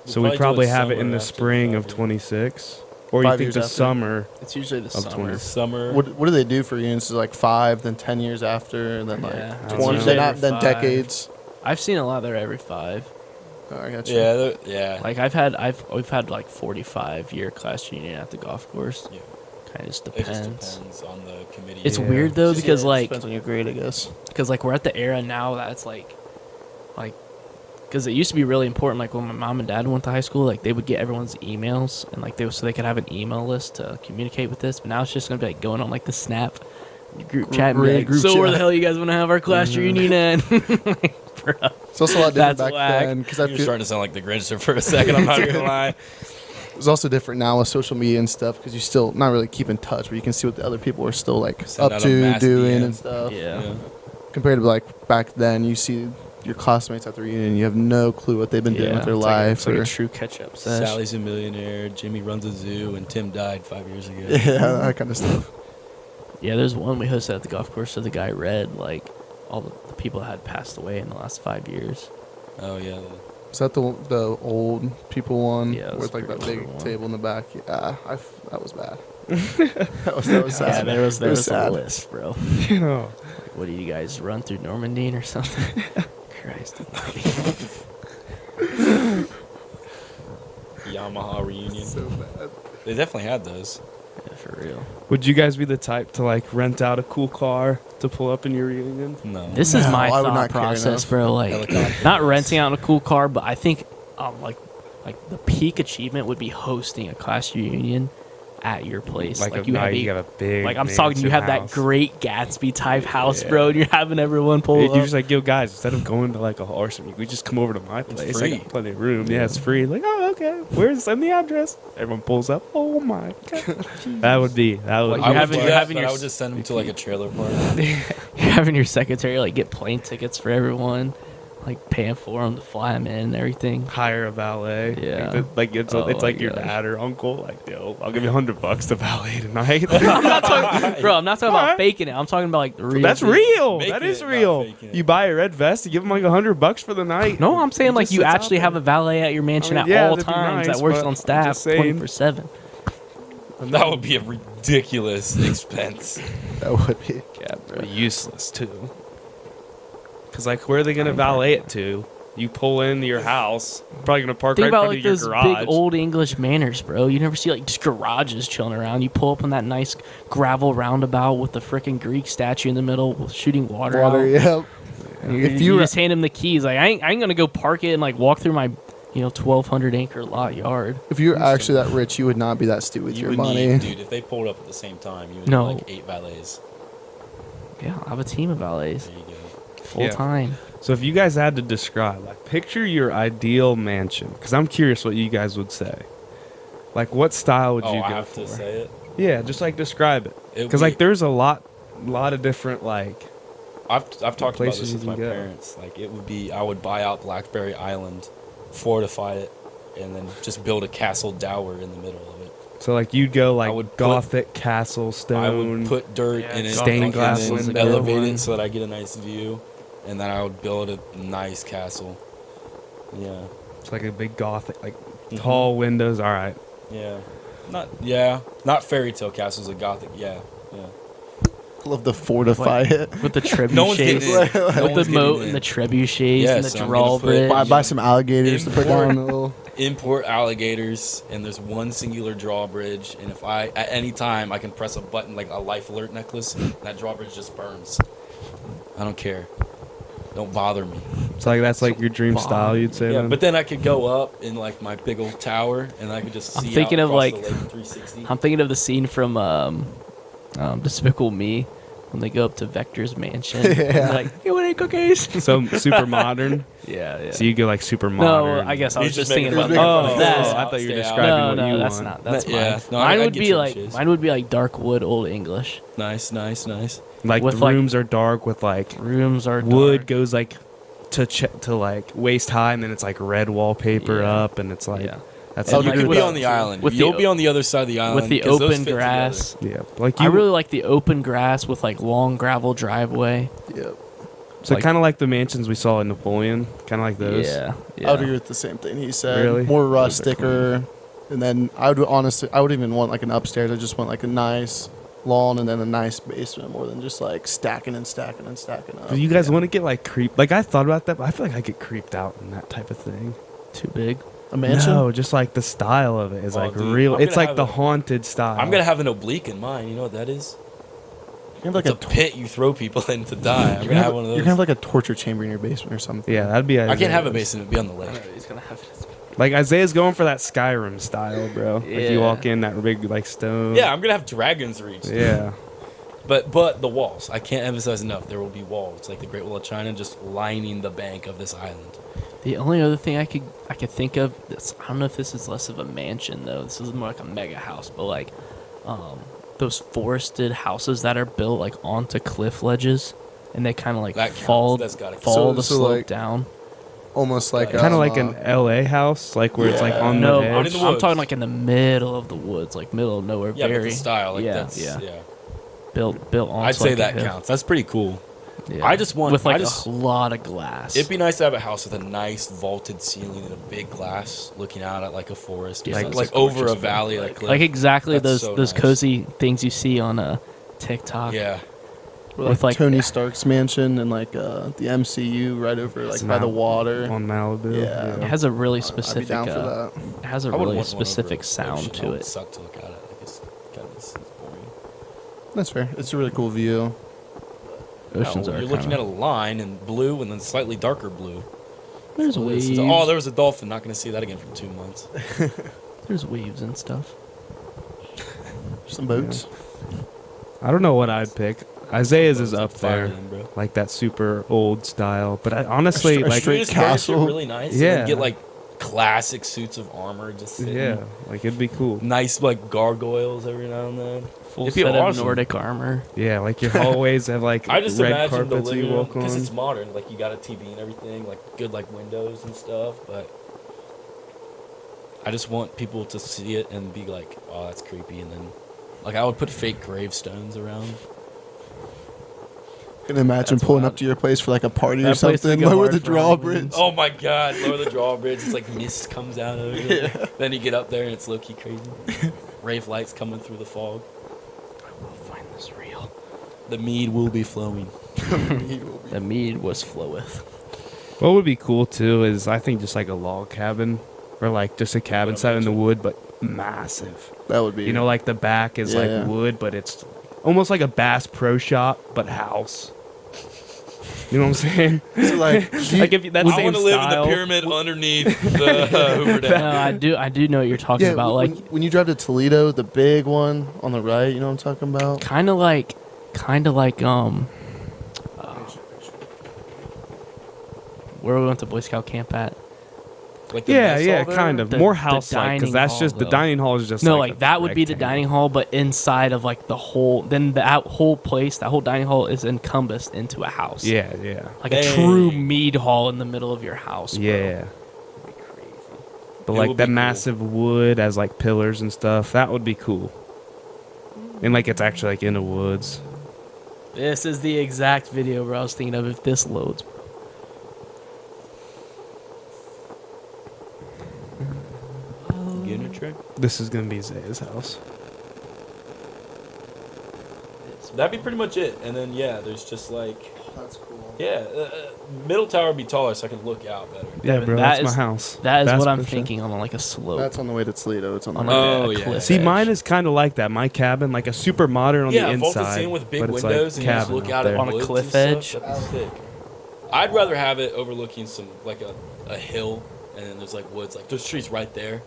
so we probably have it in the spring of 26, or you 5 think years the after? summer? It's usually the Of 20. Summer. What do they do for reunions? So like 5, then 10 years after, and then Yeah, like it's 20, usually then, every then 5. decades. I've seen a lot that are every 5. Oh, I got you. Yeah, yeah. Like, we've had like 45-year class reunion at the golf course. Yeah. Kind of just It just depends. depends on the committee. It's Yeah. weird though Just- because yeah, it like depends on your grade, I guess. we're at the era now that's like because it used to be really important. Like when my mom and dad went to high school, like they would get everyone's emails and like so they could have an email list to communicate with this. But now it's just gonna be like going on like the Snap group chat and be Group like, so where chat. the hell you guys want to have our class reunion at? Like, bro. It's also a lot different That's back whack. then because I You're feel starting to sound like the Grinch for a second. I'm not gonna lie. it's also different now with social media and stuff because you still not really keep in touch, but you can see what the other people are still like Send up out a to, mass doing DM. and stuff. Yeah. Compared to like back then, you see your classmates at the reunion, you have no clue what they've been doing with their it's life. It's like or, a true catch up session. Sally's a millionaire. Jimmy runs a zoo, and Tim died 5 years ago. yeah, that kind of stuff. Yeah, there's one we hosted at the golf course. So the guy read like all the people that had passed away in the last 5 years. Oh yeah. Is that the old people one? Yeah, it was with like that pretty big older one. table in the back. Yeah, that was bad. that was Yeah, sad. there was It was a sad. list, bro. You know, Like, what do you guys run through Normandie or something? Christ. Yamaha reunion. So bad. They definitely had those. Yeah, for real. would you guys be the type to like rent out a cool car to pull up in your reunion? No. This is No, my I would thought not care process, enough. bro. Like, Helicopters. not renting out a cool car, but I think, like the peak achievement would be hosting a class reunion at your place. Like, you have you have a big. like I'm talking, you have mansion that house. great Gatsby type house, Yeah. bro, and you're having everyone pull You're up. just like, yo, guys, instead of going to like a horse, we just come over to my place. I free. got plenty of room. Yeah, it's free. Like, oh, okay. Send the address. Everyone pulls up. Oh my god, that would be. Like, I you would having- do you're that, having but your I would just send them to like a trailer park. You're having your secretary like get plane tickets for everyone, like paying for them to fly them in and everything. hire a valet. Yeah. Like it's Oh it's like my your gosh. dad or uncle. Like, yo, I'll give you $100 to valet tonight. I'm not talking, bro. I'm not talking about Alright. faking it. I'm talking about like the real. That's deal. real. Make That it, is not real. faking it. You buy a red vest, you give them like $100 for the night. No, I'm saying like just you sits out actually have there. a valet at your mansion I mean, at yeah, all that'd be times nice, that works but on I'm staff just saying. 24/7. That would be a ridiculous expense. That would be. Yeah, bro. Useless too. Cause like, where are they gonna valet it to? You pull into your house, probably gonna park Think right in about front like of your those garage. big old English manors, bro. You never see like just garages chilling around. You pull up on that nice gravel roundabout with the freaking Greek statue in the middle, with shooting water out. Yep. And If you you just hand him the keys, like I ain't gonna go park it and like walk through my, 1,200 acre lot yard. If you're actually that rich, you would not be that stupid with You your would money. need, dude, if they pulled up at the same time, you would No. need like 8 valets. Yeah, I have a team of valets, There you go. full time. So if you guys had to describe, like, picture your ideal mansion, because I'm curious what you guys would say. Like, what style would Oh, you I go have for? to say it. Yeah, just like describe it. It would Because be- like there's a lot of different like. I've talked about places this you with can my go. parents. Like it would be, I would buy out Blackberry Island, fortify it, and then just build a castle dower in the middle of it. So like you'd go like would put- Gothic castle I stone. would put dirt Yeah, in it, stained and glass then was a good elevate one. it so that I get a nice view, and then I would build a nice castle. Yeah, It's like a big Gothic, like Mhm. tall windows. All right. not fairy tale castles, a Gothic. Yeah. Love to fortify it. With the trebuchets, No one's getting in. No with the one's moat getting and the in. trebuchets Yes, and the I'm gonna put- drawbridge. Buy some alligators to put down in the little. Import alligators, and there's one singular drawbridge, and if I at any time I can press a button like a life alert necklace, and that drawbridge just burns. I don't care. Don't bother me. It's like that's like your dream style. You'd say. Yeah, then? but then I could go up in like my big old tower, and I could just see I'm thinking out of, across like- the lake in 360. I'm thinking of the scene from Despicable Me when they go up to Vector's mansion. And they're like, you want any cookies? So super modern. Yeah. So you go like super No, modern. I guess I He's was just just thinking making about fun of that. it. I thought you were Stay out. describing No, what no, you that's want. not. That's Yeah. mine. No, mine I would get be your like wishes. mine would be like dark wood, old English. Nice. Like with, the like- rooms are dark with like Rooms are wood dark. goes like to like waist high, and then it's like red wallpaper Yeah. up, and it's like Yeah. that's Oh, And you dude, could with- be on the island. with the You'll o- be on the other side of the island with the 'cause those open fit grass. yeah. Like you I really like the open grass with like long gravel driveway. Yep. so like- kind of like the mansions we saw in Napoleon, kind of like those. Yeah. I would agree with the same thing he said. Really? More Those are rusticer. And then I would even want like an upstairs. I just want like a nice lawn and then a nice basement more than just like stacking and stacking and stacking up. Do you guys want to get like creeped? Like I thought about that, but I feel like I get creeped out in that type of thing. Too big. A mansion? No, just like the style of it is Oh, like dude, real. I'm It's gonna like the have a- haunted style. I'm gonna have an oblique in mine. You know what that is? You're gonna It's have a like pit you throw people in to die. I'm you're gonna have one of those. You're gonna have like a torture chamber in your basement or something. Yeah, that'd be. I can't have a Isaiah's. basement. It'd be on the lake. He's gonna have it. Like Isaiah's going for that Skyrim style, bro. Like you Yeah. walk in that big like stone. Yeah, I'm gonna have dragons reach. Yeah. But the walls. I can't emphasize enough. There will be walls like the Great Wall of China just lining the bank of this island. The only other thing I could think of, I don't know if this is less of a mansion though. This is more like a mega house, but like those forested houses that are built like onto cliff ledges, and they kind of like That counts. fall That's gotta count. fall So- the so, slope like, down. Almost like Kind of like an LA house, like where it's like Yeah. on No, the I'm, edge. in the I'm woods. talking like in the middle of the woods, like middle of nowhere. Yeah, very but the style like yeah, that's yeah. yeah. Built on. I'd say like a that hill. counts. That's pretty cool. Yeah. I just want- with like I just- a lot of glass. It'd be nice to have a house with a nice vaulted ceiling and a big glass looking out at like a forest, or Yeah, something, that's like over a valley, like cliff. like exactly That's those so those nice. cozy things you see on TikTok. Yeah, with, like- Tony Stark's mansion and like the MCU right over like It's by the not water. on Malibu. Yeah. It has a really I'd be specific. down for that. It has a I wouldn't really want one over specific an sound ocean. to That would it. suck to look at it. Like it's kind of boring. That's fair. It's a really cool view. Oceans No, are you're looking kinda- at a line in blue and then slightly darker blue. There's So waves. oh, there was a dolphin. Not going to see that again for 2 months. There's waves and stuff. Some boats. I don't know what I'd pick. Isaiah's is up Fire there, in, bro. like that super old style. But I honestly A like straight Just furnish it castle. really nice. Yeah. And then get like classic suits of armor just sitting. yeah, like it'd be cool. Nice like gargoyles every now and then. Full It'd be set awesome. of Nordic armor. Yeah, like your hallways have like I just red imagine the carpets you living room walk because on. it's modern. Like you got a TV and everything, like good like windows and stuff. But I just want people to see it and be like, "Oh, that's creepy." And then, like, I would put fake gravestones around. Can imagine That's pulling wild. up to your place for like a party or That place something. would go Lower hard the for Halloween. drawbridge. Oh my God! Lower the drawbridge. It's like mist comes out of it. Then you get up there and it's low key crazy. Rave lights coming through the fog. I will find this real. The mead will be flowing. The mead was floweth. What would be cool too is I think just like a log cabin or like just a cabin site in the wood, but massive. That would be. You know, like the back is Yeah. like wood, but it's almost like a Bass Pro Shop, but house. You know what I'm saying? So like, do you- Like if that's I same want to live in style. the pyramid underneath the Hoover Dam. No, I do know what you're talking yeah, about. Like when you drive to Toledo, the big one on the right, you know what I'm talking about? kind of like where we went to Boy Scout camp at. Like the Yeah, mess yeah, hall there? kind of The- more the house like because dining that's hall, just the though. dining hall is just No, like like a that would be the rectangle. dining hall, but inside of like the whole, then that whole place, that whole dining hall is encompassed into a house. Yeah, yeah, Like a Dang. true mead hall in the middle of your house. Bro. yeah. That'd be crazy. But It like would that be cool. massive wood as like pillars and stuff, that would be cool. And like it's actually like in the woods. This is the exact video, bro. I was thinking of if this loads. Getting a trick? This is gonna be Zaya's house. That'd be pretty much it. And then, yeah, there's just like, That's cool. yeah, middle tower would be taller so I can look out better. Yeah, but bro, that that's my is- house. That is Bass what I'm Pro Shop. thinking on like a slope. That's on the way to Toledo. It's on the On right. like Oh, a yeah. cliff See, edge. mine is kind of like that. My cabin, like a super modern on Yeah, the vaulted inside, ceiling with big but it's windows like and you just cabin look up out there. at On a woods cliff and stuff. edge? That'd be sick. I'd rather have it overlooking some, like a hill, and then there's like woods, like there's trees right there.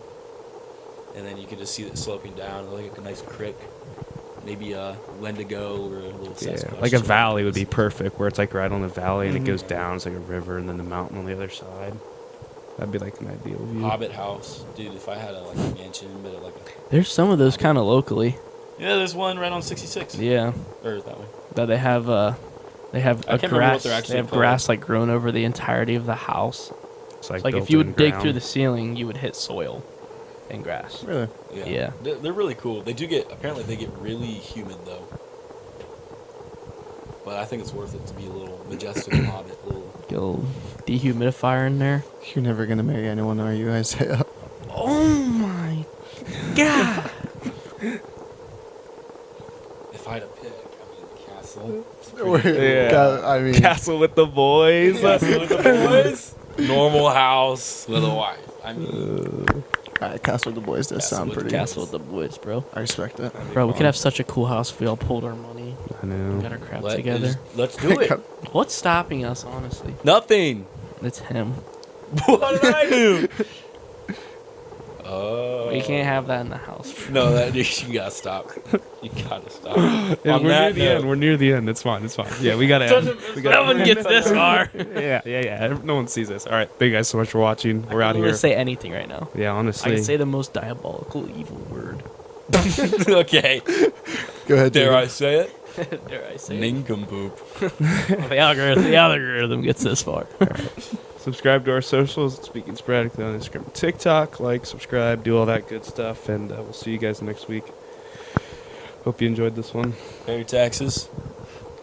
And then you can just see it sloping down, like a nice creek. Maybe a Wendigo or a little Yeah, Sasquatch. like a chilling. valley would be perfect, where it's like right on the valley and it Mhm. goes down. It's like a river, and then the mountain on the other side. That'd be like an ideal view. Hobbit house, dude. If I had like a mansion, but like There's some of those kind of locally. yeah, there's one right on 66. Yeah, Or that way. that they have they have I a can't remember what grass. they're They actually have called. grass like grown over the entirety of the house. It's like, Like if built you in would dig ground. through the ceiling, you would hit soil and grass. Really? Yeah. They're really cool. They do get apparently they get really humid though. But I think it's worth it to be a little majestic hobbit. Get a little dehumidifier in there. You're never gonna marry anyone, are you, Isaiah? Oh my god! If I had a pick, I mean castle. Yeah. I mean, Castle with the boys. Castle with the boys. Normal house with a wife. I mean, all right, Castle with the Boys does Castle sound with the pretty. Castle with the boys, bro. I respect it. Bro, we could have such a cool house if we all pulled our money, I know. got our crap together. Let's do it. What's stopping us, honestly? Nothing. It's him. What did I do? Oh. We can't have that in the house. No, that you gotta stop. You gotta stop. Yeah, On we're near that the note- end. We're near the end. It's fine. It's fine. Yeah, we gotta end. We No one gets this far. Yeah. No one sees this. All right. Thank you guys so much for watching. We're I out can here. say anything right now. Yeah, I honestly. can say the most diabolical, evil word. Okay. Go ahead. Dare David. I say it? Dare I say it? Nincompoop. The algorithm gets this far. Subscribe to our socials. Speaking Sporadically on Instagram and TikTok. Like, subscribe, do all that good stuff. And we'll see you guys next week. Hope you enjoyed this one. Pay your taxes.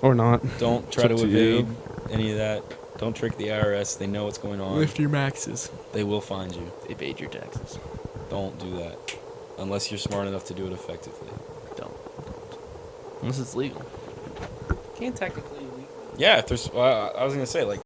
Or not. Don't try It's to up to you. evade any of that. Don't trick the IRS. They know what's going on. Lift your maxes. They will find you. Evade your taxes. Don't do that. Unless you're smart enough to do it effectively. Don't. Unless it's legal. Can't technically legal. Yeah, if there's, I was gonna say, like,